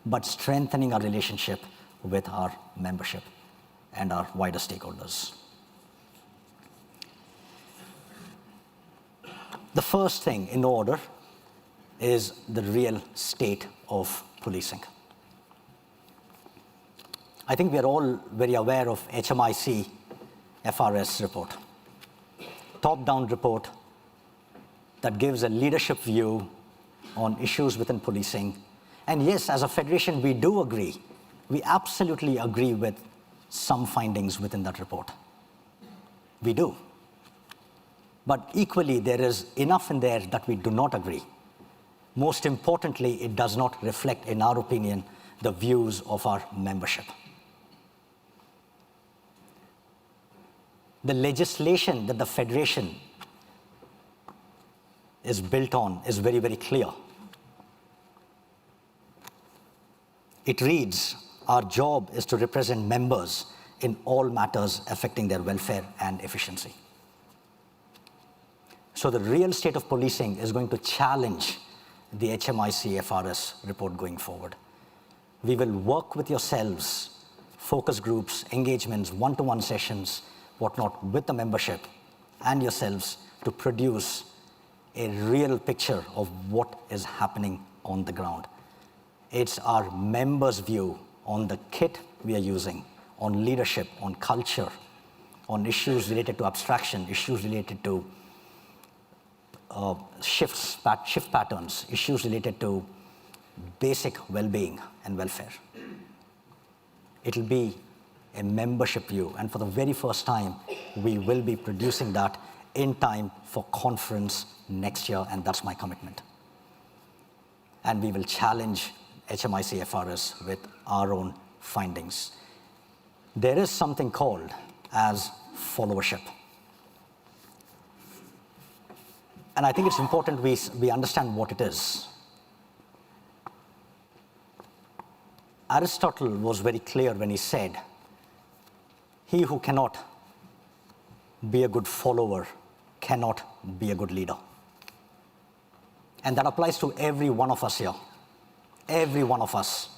S: but strengthening our relationship with our membership and our wider stakeholders. The first thing in order is the real state of policing. I think we are all very aware of HMIC FRS report, top-down report that gives a leadership view on issues within policing. And yes, as a federation, we do agree. We absolutely agree with some findings within that report. We do. But equally, there is enough in there that we do not agree. Most importantly, it does not reflect, in our opinion, the views of our membership. The legislation that the Federation is built on is very, very clear. It reads, our job is to represent members in all matters affecting their welfare and efficiency. So the real state of policing is going to challenge the HMIC FRS report going forward. We will work with yourselves, focus groups, engagements, one-to-one sessions, whatnot, with the membership and yourselves to produce a real picture of what is happening on the ground. It's our members' view on the kit we are using, on leadership, on culture, on issues related to abstraction, issues related to shift patterns, issues related to basic well-being and welfare. It'll be a membership view, and for the very first time, we will be producing that in time for conference next year, and that's my commitment. And we will challenge HMIC FRS with our own findings. There is something called as followership. And I think it's important we understand what it is. Aristotle was very clear when he said, he who cannot be a good follower cannot be a good leader. And that applies to every one of us here. Every one of us.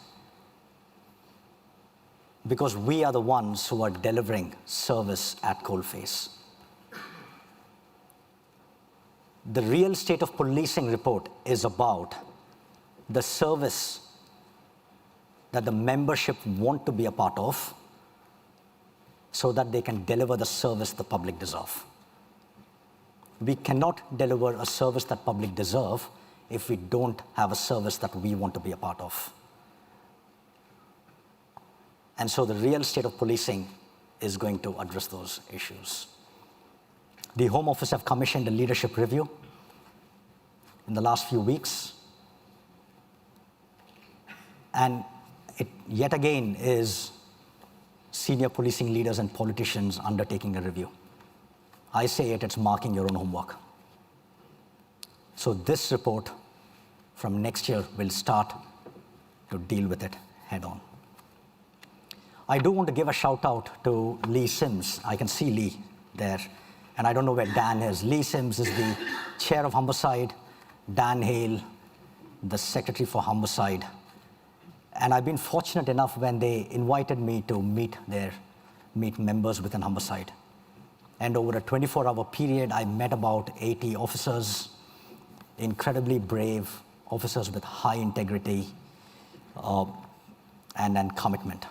S: Because we are the ones who are delivering service at coalface. The real state of policing report is about the service that the membership want to be a part of so that they can deliver the service the public deserve. We cannot deliver a service that public deserve if we don't have a service that we want to be a part of. And so the real state of policing is going to address those issues. The Home Office have commissioned a leadership review in the last few weeks. And it yet again is senior policing leaders and politicians undertaking a review. I say it's marking your own homework. So this report from next year will start to deal with it head on. I do want to give a shout out to Lee Sims. I can see Lee there, and I don't know where Dan is. Lee Sims is the chair of Humberside, Dan Hale, the secretary for Humberside. And I've been fortunate enough when they invited me to meet members within Humberside. And over a 24-hour period, I met about 80 officers, incredibly brave officers with high integrity and commitment.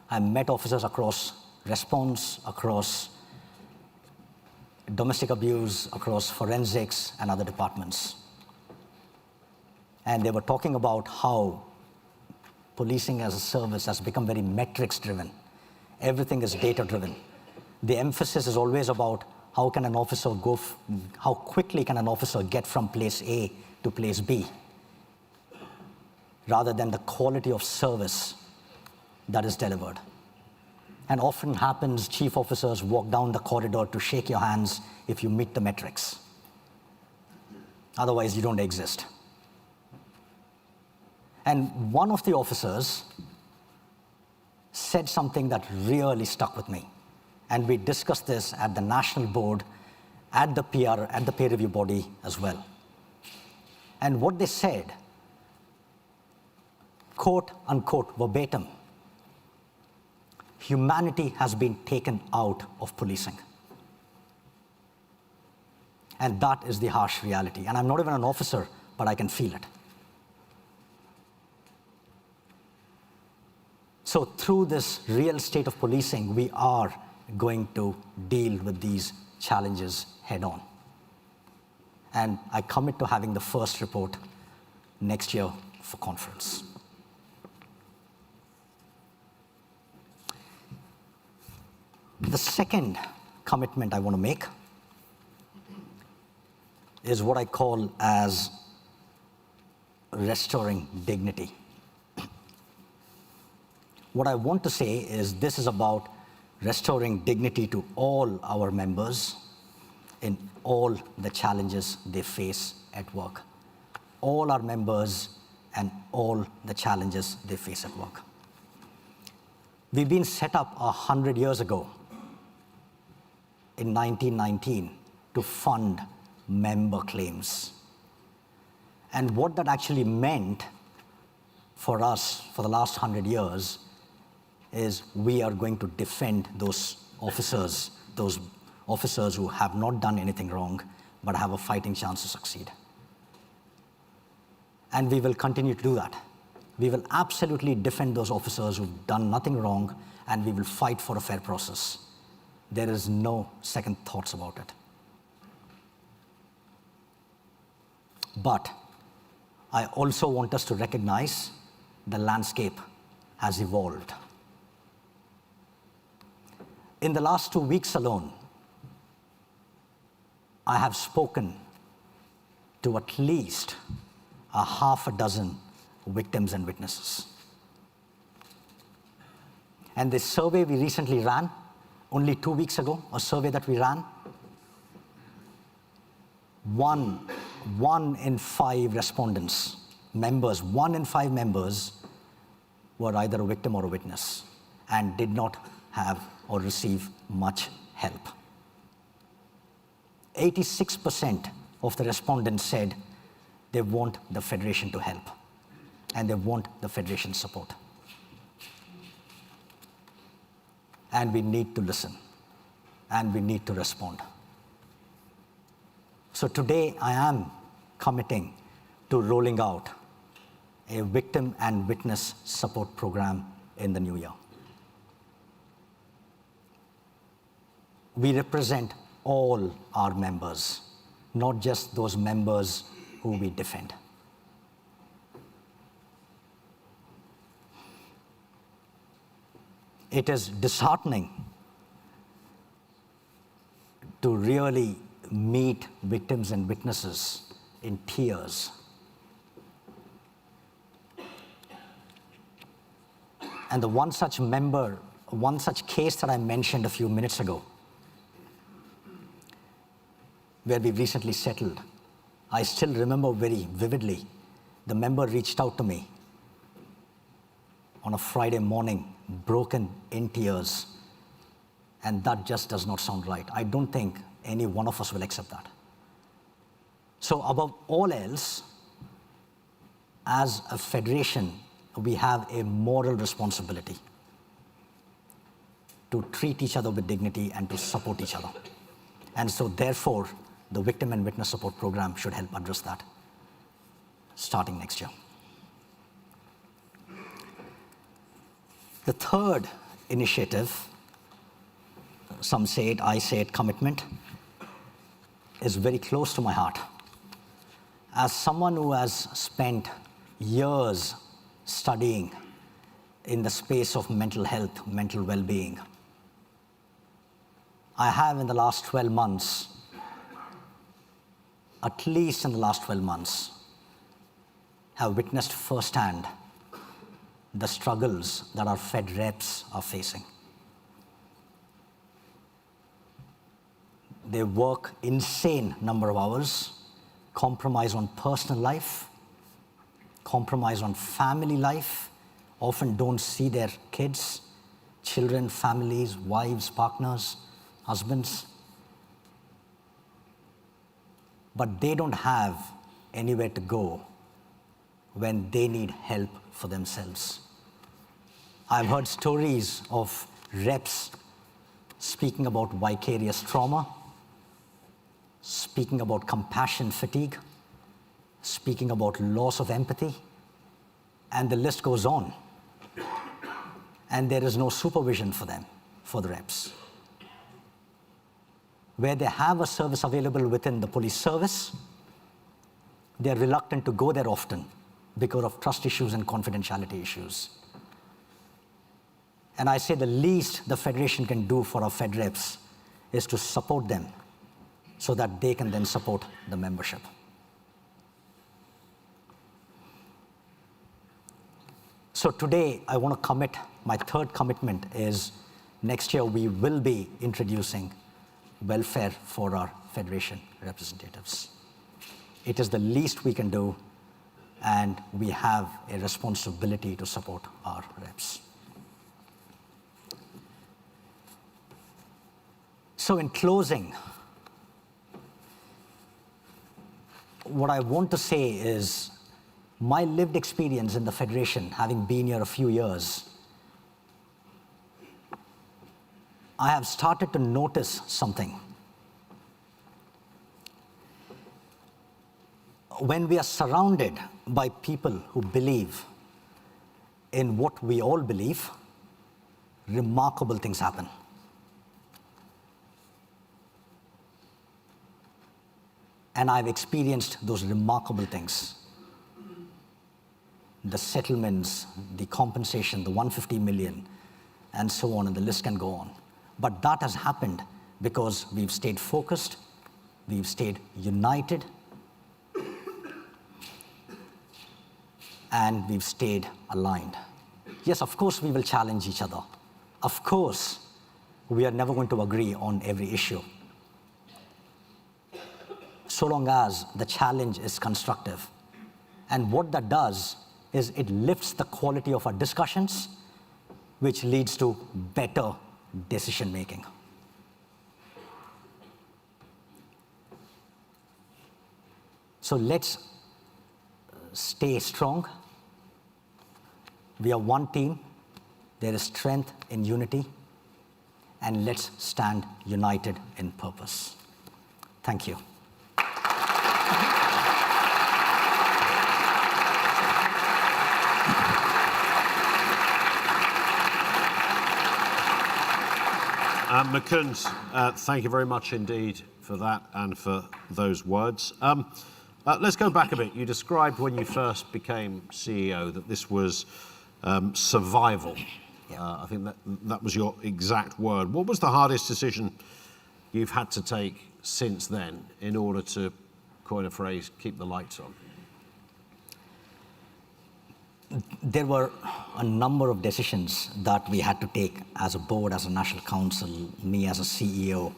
S: I met officers across response, across domestic abuse, across forensics and other departments. And they were talking about how policing as a service has become very metrics-driven. Everything is data-driven. The emphasis is always about how can an officer how quickly can an officer get from place A to place B, rather than the quality of service that is delivered. And often happens, chief officers walk down the corridor to shake your hands if you meet the metrics. Otherwise, you don't exist. And one of the officers said something that really stuck with me. And we discussed this at the national board, at the peer review body as well. And what they said, quote unquote, verbatim, humanity has been taken out of policing. And that is the harsh reality. And I'm not even an officer, but I can feel it. So through this real state of policing, we are going to deal with these challenges head on. And I commit to having the first report next year for conference. The second commitment I want to make is what I call as restoring dignity. What I want to say is this is about restoring dignity to all our members in all the challenges they face at work. All our members and all the challenges they face at work. We've been set up 100 years ago in 1919 to fund member claims. And what that actually meant for us for the last 100 years is we are going to defend those officers who have not done anything wrong but have a fighting chance to succeed. And we will continue to do that. We will absolutely defend those officers who've done nothing wrong, and we will fight for a fair process. There is no second thoughts about it. But I also want us to recognize the landscape has evolved. In the last 2 weeks alone, I have spoken to at least a half a dozen victims and witnesses. And this survey we recently ran, only 2 weeks ago, a survey that we ran, one in 5 respondents, members, 1 in 5 members were either a victim or a witness and did not have or receive much help. 86% of the respondents said they want the Federation to help and they want the Federation's support. And we need to listen and we need to respond. So today I am committing to rolling out a victim and witness support program in the new year. We represent all our members, not just those members who we defend. It is disheartening to really meet victims and witnesses in tears. And the one such case that I mentioned a few minutes ago, where we recently settled, I still remember very vividly, the member reached out to me on a Friday morning, broken in tears, and that just does not sound right. I don't think any one of us will accept that. So above all else, as a federation, we have a moral responsibility to treat each other with dignity and to support each other. And so therefore, the Victim and Witness Support Program should help address that starting next year. The third initiative, some say it, I say it, commitment, is very close to my heart. As someone who has spent years studying in the space of mental health, mental well-being, I have in the last 12 months, at least in the last 12 months, have witnessed firsthand the struggles that our Fed reps are facing. They work insane number of hours, compromise on personal life, compromise on family life, often don't see their kids, children, families, wives, partners, husbands. But they don't have anywhere to go when they need help for themselves. I've heard stories of reps speaking about vicarious trauma, speaking about compassion fatigue, speaking about loss of empathy, and the list goes on. And there is no supervision for them, for the reps. Where they have a service available within the police service, they're reluctant to go there often because of trust issues and confidentiality issues. And I say the least the Federation can do for our Fed reps is to support them so that they can then support the membership. So today, I want to commit, my third commitment is next year we will be introducing welfare for our Federation representatives. It is the least we can do, and we have a responsibility to support our reps. So in closing, what I want to say is my lived experience in the Federation, having been here a few years, I have started to notice something. When we are surrounded by people who believe in what we all believe, remarkable things happen. And I've experienced those remarkable things. The settlements, the compensation, the 150 million, and so on, and the list can go on. But that has happened because we've stayed focused, we've stayed united, and we've stayed aligned. Yes, of course we will challenge each other. Of course, we are never going to agree on every issue. So long as the challenge is constructive. And what that does is it lifts the quality of our discussions, which leads to better decision making. So let's stay strong. We are one team. There is strength in unity. And let's stand united in purpose. Thank you.
K: Mukund, thank you very much indeed for that and for those words. Let's go back a bit. You described when you first became CEO that this was survival. I think that was your exact word. What was the hardest decision you've had to take since then in order to, coin a phrase, keep the lights on?
S: There were a number of decisions that we had to take as a board, as a national council, me as a CEO.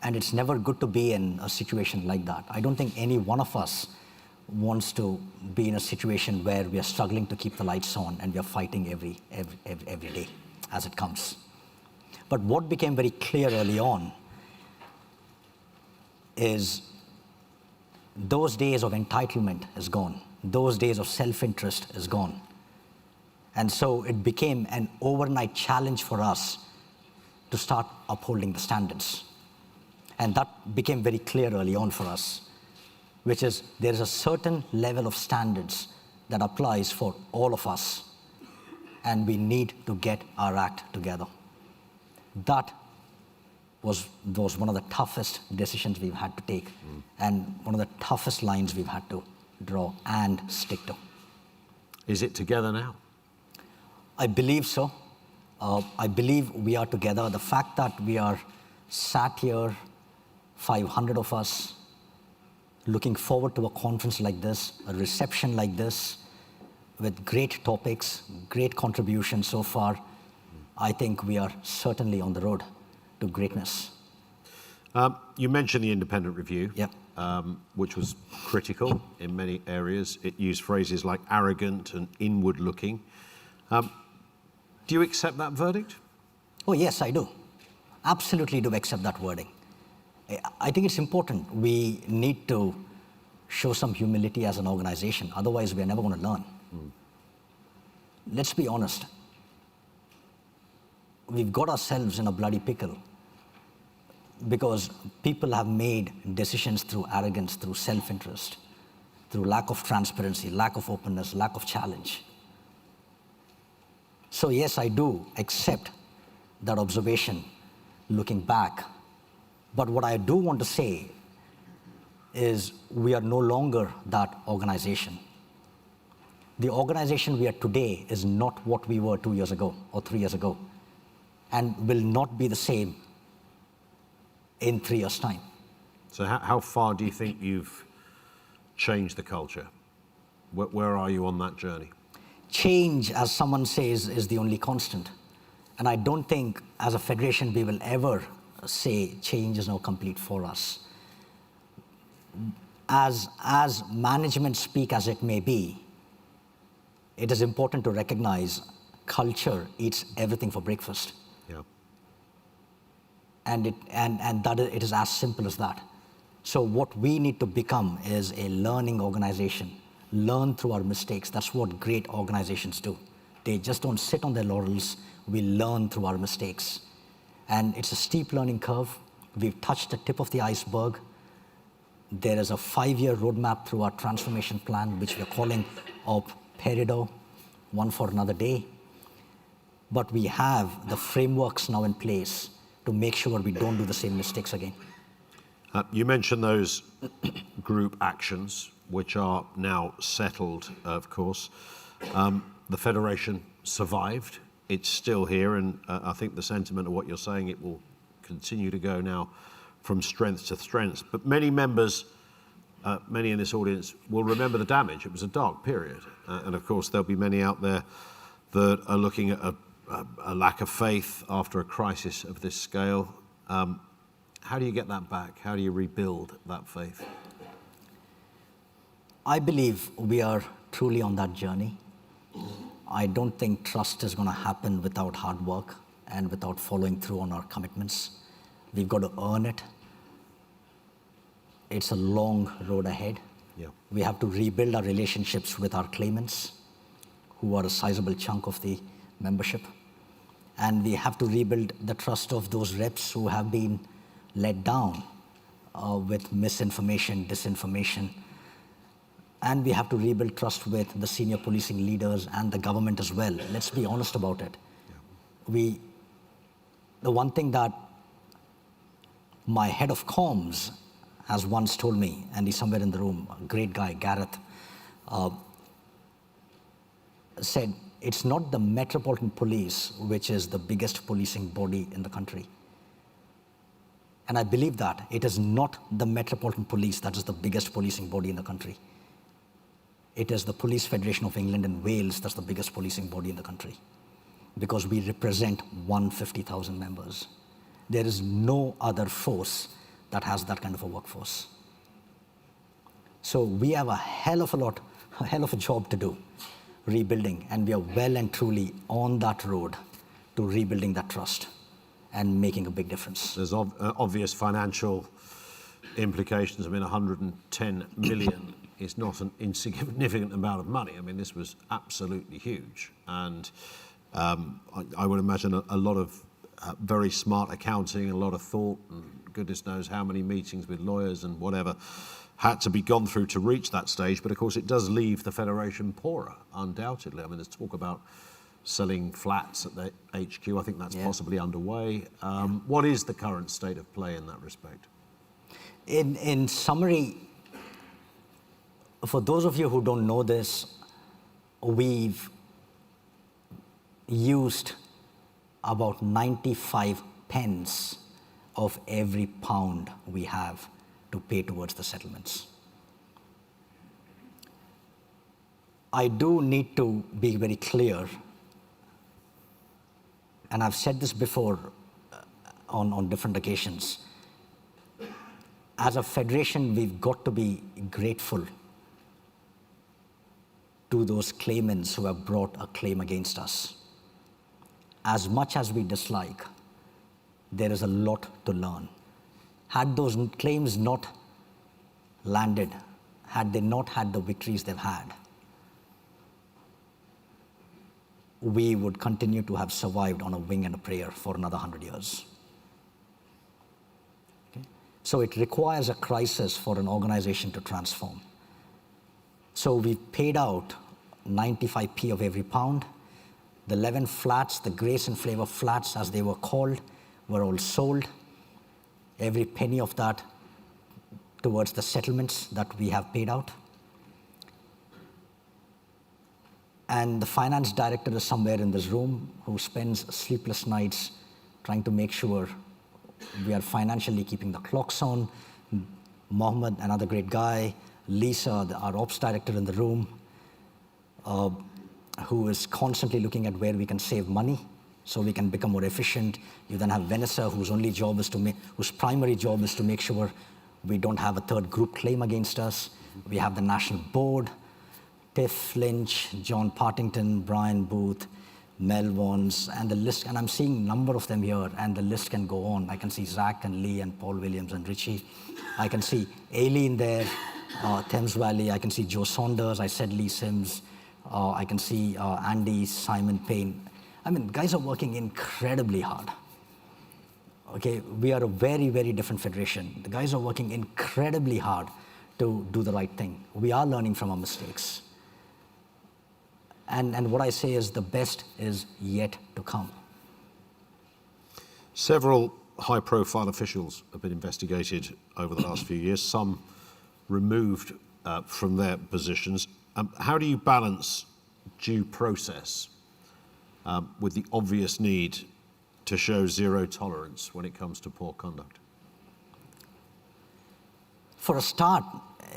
S: And it's never good to be in a situation like that. I don't think any one of us wants to be in a situation where we are struggling to keep the lights on and we are fighting every day as it comes. But what became very clear early on is those days of entitlement is gone. Those days of self-interest is gone. And so it became an overnight challenge for us to start upholding the standards. And that became very clear early on for us, which is there is a certain level of standards that applies for all of us, and we need to get our act together. That was one of the toughest decisions we've had to take, and one of the toughest lines we've had to draw and stick to.
K: Is it together now?
S: I believe so. I believe we are together. The fact that we are sat here, 500 of us, looking forward to a conference like this, a reception like this, with great topics, great contributions so far, I think we are certainly on the road to greatness.
K: You mentioned the independent review, which was critical in many areas. It used phrases like arrogant and inward-looking. Do you accept that verdict?
S: Oh, yes, I do. Absolutely do accept that wording. I think it's important. We need to show some humility as an organization. Otherwise, we're never going to learn. Let's be honest. We've got ourselves in a bloody pickle because people have made decisions through arrogance, through self-interest, through lack of transparency, lack of openness, lack of challenge. So yes, I do accept that observation looking back. But what I do want to say is we are no longer that organization. The organization we are today is not what we were 2 years ago or 3 years ago, and will not be the same in 3 years' time.
K: So how far do you think you've changed the culture? Where are you on that journey?
S: Change, as someone says, is the only constant. And I don't think as a federation we will ever say change is now complete for us. As management speak as it may be, it is important to recognize culture eats everything for breakfast.
K: Yeah.
S: And it is as simple as that. So what we need to become is a learning organization. Learn through our mistakes. That's what great organizations do. They just don't sit on their laurels. We learn through our mistakes. And it's a steep learning curve. We've touched the tip of the iceberg. There is a 5-year roadmap through our transformation plan, which we're calling Op Peridot, one for another day. But we have the frameworks now in place to make sure we don't do the same mistakes again.
K: You mentioned those group actions, which are now settled, of course. The Federation survived. It's still here, and I think the sentiment of what you're saying, it will continue to go now from strength to strength. But many members, many in this audience, will remember the damage. It was a dark period. And of course, there'll be many out there that are looking at a lack of faith after a crisis of this scale. How do you get that back? How do you rebuild that faith?
S: I believe we are truly on that journey. I don't think trust is going to happen without hard work and without following through on our commitments. We've got to earn it. It's a long road ahead.
K: Yeah.
S: We have to rebuild our relationships with our claimants, who are a sizable chunk of the membership. And we have to rebuild the trust of those reps who have been let down with misinformation, disinformation. And we have to rebuild trust with the senior policing leaders and the government as well. Let's be honest about it. Yeah. The one thing that my head of comms has once told me, and he's somewhere in the room, a great guy, Gareth, said, it's not the Metropolitan Police which is the biggest policing body in the country. And I believe that. It is not the Metropolitan Police that is the biggest policing body in the country. It is the Police Federation of England and Wales that's the biggest policing body in the country, because we represent 150,000 members. There is no other force that has that kind of a workforce. So we have a hell of a job to do, rebuilding, and we are well and truly on that road to rebuilding that trust and making a big difference.
K: There's obvious financial implications. I mean, 110 million is not an insignificant amount of money. I mean, this was absolutely huge. And I would imagine a lot of very smart accounting, a lot of thought, and goodness knows how many meetings with lawyers and whatever had to be gone through to reach that stage. But of course, it does leave the Federation poorer, undoubtedly. I mean, there's talk about selling flats at the HQ. I think that's possibly underway. What is the current state of play in that respect?
S: In summary, for those of you who don't know this, we've used about 95 pence of every pound we have to pay towards the settlements. I do need to be very clear, and I've said this before on different occasions. as a federation, we've got to be grateful to those claimants who have brought a claim against us. As much as we dislike, there is a lot to learn. Had those claims not landed, had they not had the victories they've had, we would continue to have survived on a wing and a prayer for another 100 years. Okay? So it requires a crisis for an organization to transform. So we paid out 95p of every pound. The 11 flats, the Grace and Flavor flats as they were called, were all sold. Every penny of that towards the settlements that we have paid out. And the finance director is somewhere in this room who spends sleepless nights trying to make sure we are financially keeping the clocks on. Mohammed, another great guy. Lisa, our ops director in the room, who is constantly looking at where we can save money so we can become more efficient. You then have Vanessa, whose primary job is to make sure we don't have a third group claim against us. We have the national board, Tiff Lynch, John Partington, Brian Booth, Mel Vons, and the list, and I'm seeing a number of them here, and the list can go on. I can see Zach and Lee and Paul Williams and Richie. I can see Aileen there, Thames Valley. I can see Joe Saunders. I said Lee Sims. I can see Andy, Simon Payne. I mean, guys are working incredibly hard. Okay, we are a very, very different federation. The guys are working incredibly hard to do the right thing. We are learning from our mistakes. And what I say is the best is yet to come.
K: Several high-profile officials have been investigated over the last few years, some removed from their positions. How do you balance due process with the obvious need to show zero tolerance when it comes to poor conduct?
S: For a start,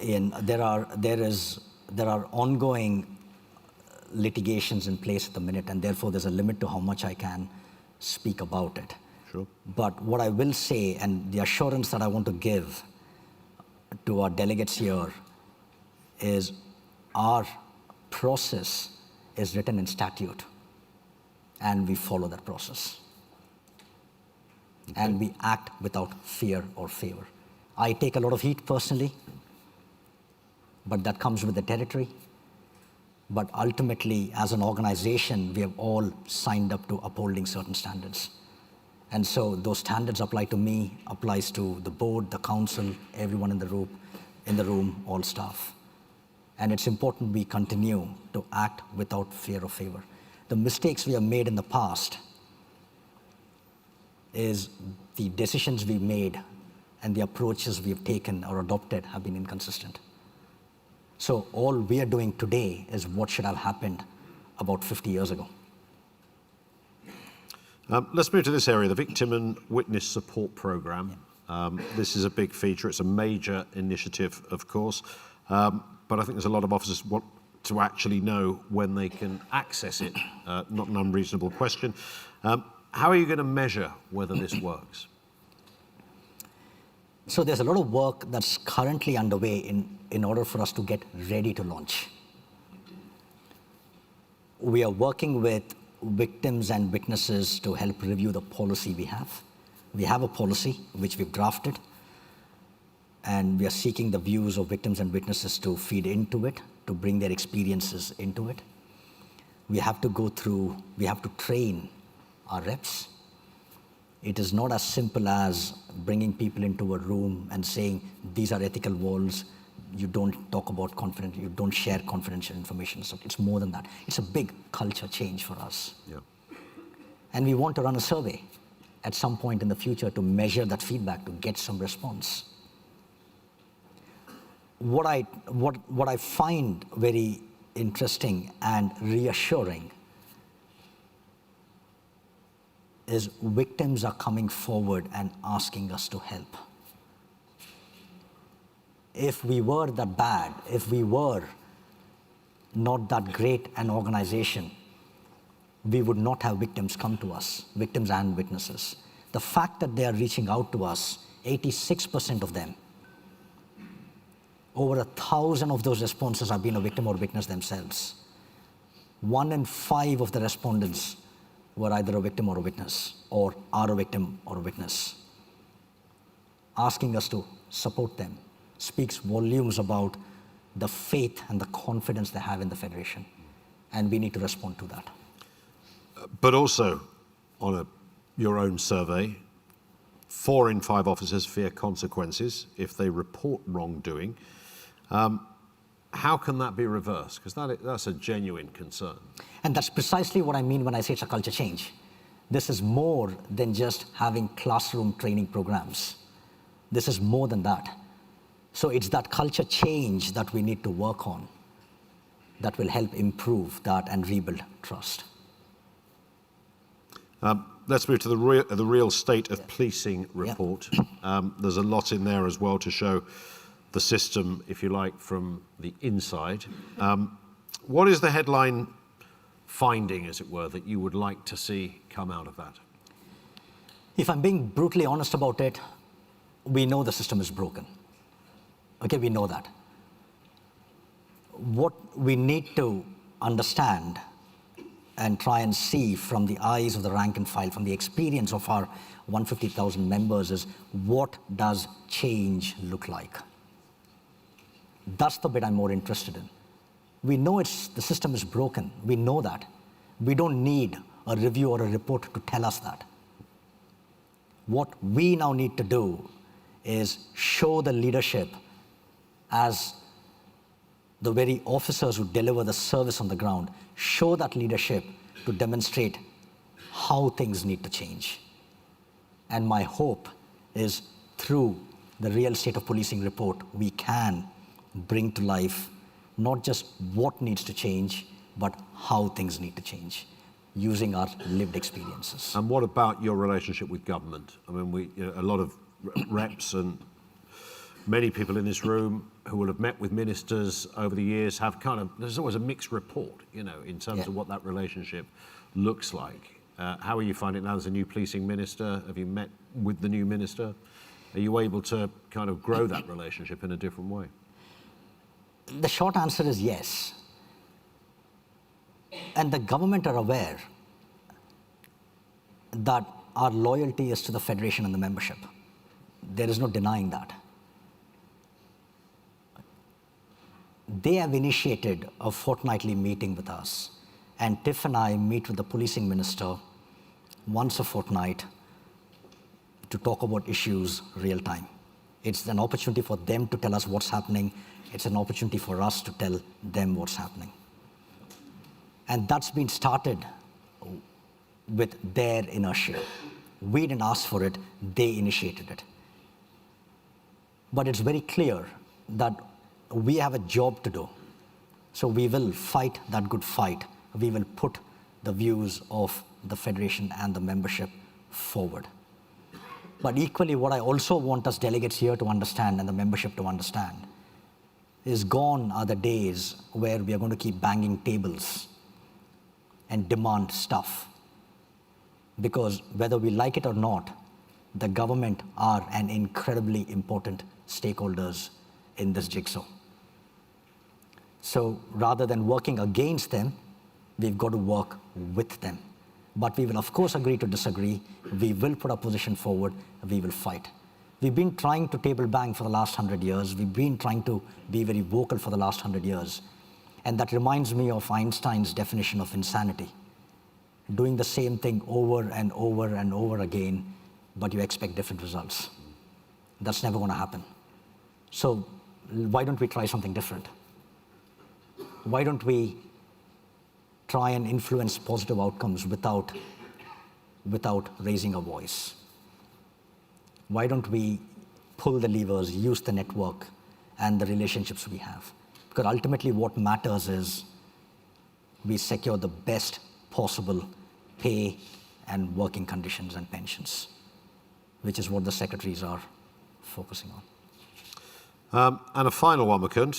S: Ian, there are ongoing litigations in place at the minute, and therefore there's a limit to how much I can speak about it.
K: Sure.
S: But what I will say, and the assurance that I want to give to our delegates here, is our process is written in statute, and we follow that process. Okay. And we act without fear or favor. I take a lot of heat personally, but that comes with the territory. But ultimately, as an organization, we have all signed up to upholding certain standards. And so those standards apply to me, applies to the board, the council, everyone in the room, all staff. And it's important we continue to act without fear or favor. The mistakes we have made in the past is the decisions we made and the approaches we've taken or adopted have been inconsistent. So all we are doing today is what should have happened about 50 years ago.
K: Let's move to this area, the Victim and Witness Support Programme. This is a big feature. It's a major initiative, of course, but I think there's a lot of officers want to actually know when they can access it. Not an unreasonable question. How are you going to measure whether this works?
S: So there's a lot of work that's currently underway in order for us to get ready to launch. We are working with victims and witnesses to help review the policy we have. We have a policy which we've drafted, and we are seeking the views of victims and witnesses to feed into it, to bring their experiences into it. We have to train our reps. It is not as simple as bringing people into a room and saying, these are ethical walls, you don't talk about you don't share confidential information. So it's more than that. It's a big culture change for us.
K: Yeah.
S: And we want to run a survey at some point in the future to measure that feedback, to get some response. What I find very interesting and reassuring is victims are coming forward and asking us to help. If we were that bad, if we were not that great an organization, we would not have victims come to us, victims and witnesses. The fact that they are reaching out to us, 86% of them over 1,000 of those responses have been a victim or witness themselves. 1 in 5 of the respondents were either a victim or a witness, or are a victim or a witness. Asking us to support them speaks volumes about the faith and the confidence they have in the Federation. And we need to respond to that.
K: But also, on your own survey, 4 in 5 officers fear consequences if they report wrongdoing. How can that be reversed? Because that's a genuine concern.
S: And that's precisely what I mean when I say it's a culture change. This is more than just having classroom training programs. This is more than that. So it's that culture change that we need to work on that will help improve that and rebuild trust.
K: Let's move to the real state of policing report. There's a lot in there as well to show the system, if you like, from the inside. What is the headline finding, as it were, that you would like to see come out of that?
S: If I'm being brutally honest about it, we know the system is broken. Okay, we know that. What we need to understand and try and see from the eyes of the rank and file, from the experience of our 150,000 members, is what does change look like? That's the bit I'm more interested in. We know the system is broken. We know that. We don't need a review or a report to tell us that. What we now need to do is show the leadership as the very officers who deliver the service on the ground, show that leadership to demonstrate how things need to change. And my hope is through the real state of policing report, we can bring to life not just what needs to change, but how things need to change, using our lived experiences.
K: And what about your relationship with government? I mean, a lot of reps and many people in this room who will have met with ministers over the years have there's always a mixed report, in terms of what that relationship looks like. How are you finding it now? There's a new policing minister. Have you met with the new minister? Are you able to kind of grow that relationship in a different way?
S: The short answer is yes. And the government are aware that our loyalty is to the Federation and the membership. There is no denying that. They have initiated a fortnightly meeting with us, and Tiff and I meet with the policing minister once a fortnight to talk about issues real time. It's an opportunity for them to tell us what's happening. It's an opportunity for us to tell them what's happening. And that's been started with their inertia. We didn't ask for it, they initiated it. But it's very clear that we have a job to do. So we will fight that good fight. We will put the views of the Federation and the membership forward. But equally, what I also want us delegates here to understand and the membership to understand is gone are the days where we are going to keep banging tables and demand stuff. Because whether we like it or not, the government are an incredibly important stakeholders in this jigsaw. So rather than working against them, we've got to work with them. But we will of course agree to disagree. We will put our position forward. We will fight. We've been trying to table bang for the last 100 years. We've been trying to be very vocal for the last 100 years. And that reminds me of Einstein's definition of insanity. Doing the same thing over and over and over again, but you expect different results. That's never going to happen. So why don't we try something different? Why don't we try and influence positive outcomes without raising a voice? Why don't we pull the levers, use the network and the relationships we have? Because ultimately what matters is we secure the best possible pay and working conditions and pensions, which is what the secretaries are focusing on.
K: And a final one, Mukund.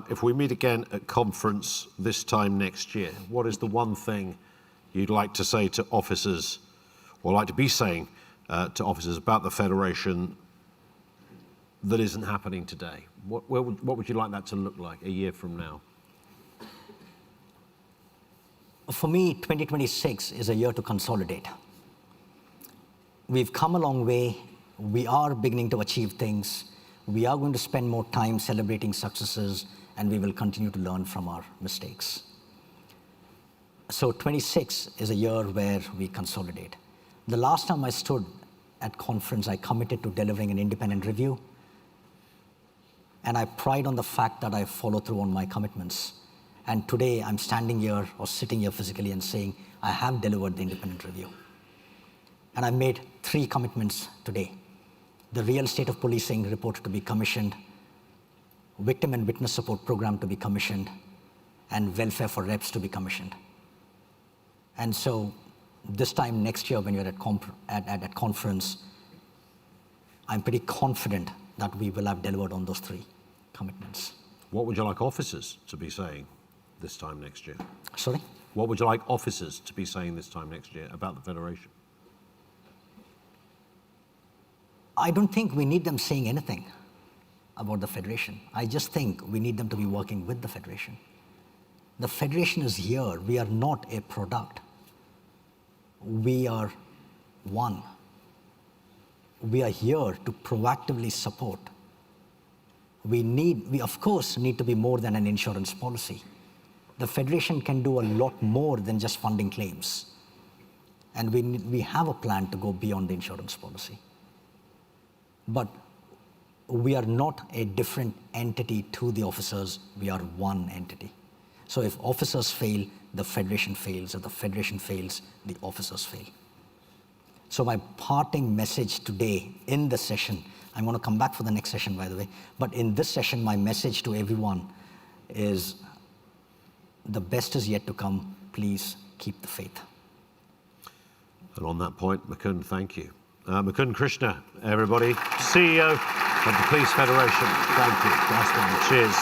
K: If we meet again at conference this time next year, what is the one thing you'd like to say to officers, or like to be saying to officers about the Federation that isn't happening today? What would you like that to look like a year from now?
S: For me, 2026 is a year to consolidate. We've come a long way. We are beginning to achieve things. We are going to spend more time celebrating successes, and we will continue to learn from our mistakes. So 26 is a year where we consolidate. The last time I stood at conference, I committed to delivering an independent review, and I pride on the fact that I follow through on my commitments. And today I'm standing here or sitting here physically and saying, I have delivered the independent review. And I made 3 commitments today. The real state of policing report to be commissioned, victim and witness support program to be commissioned, and welfare for reps to be commissioned. And so this time next year when you're at conference, I'm pretty confident that we will have delivered on those 3 commitments.
K: What would you like officers to be saying this time next year?
S: Sorry?
K: What would you like officers to be saying this time next year about the Federation?
S: I don't think we need them saying anything about the Federation. I just think we need them to be working with the Federation. The Federation is here. We are not a product. We are one. We are here to proactively support. We of course need to be more than an insurance policy. The Federation can do a lot more than just funding claims. And we have a plan to go beyond the insurance policy. But we are not a different entity to the officers. We are one entity. So if officers fail, the Federation fails. If the Federation fails, the officers fail. So my parting message today in the session, I'm going to come back for the next session, by the way, but in this session, my message to everyone is the best is yet to come. Please keep the faith.
K: And on that point, Mukund, thank you. Mukund Krishna, everybody, CEO of the Police Federation. Thank you. Last one. Cheers.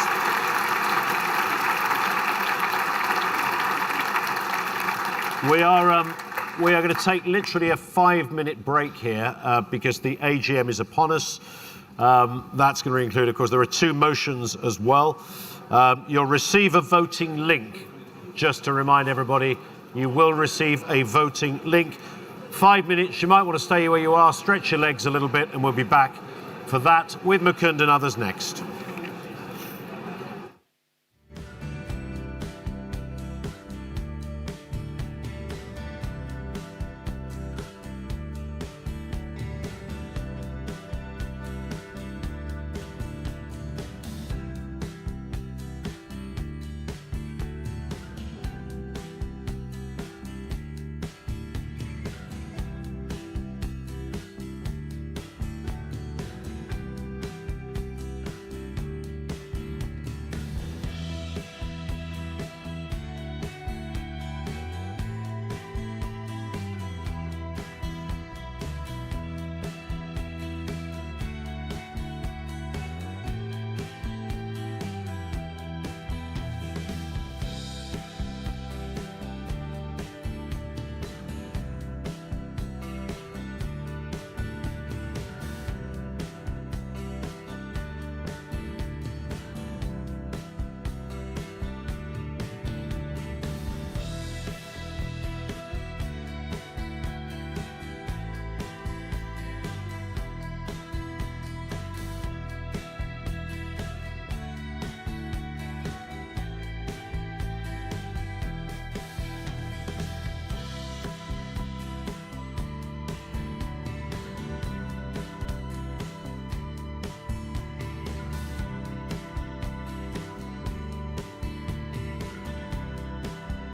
K: We are going to take literally a 5-minute break here because the AGM is upon us. That's going to include, of course, there are 2 motions as well. You'll receive a voting link. Just to remind everybody, you will receive a voting link. 5 minutes, you might want to stay where you are, stretch your legs a little bit, and we'll be back for that with Mukund and others next.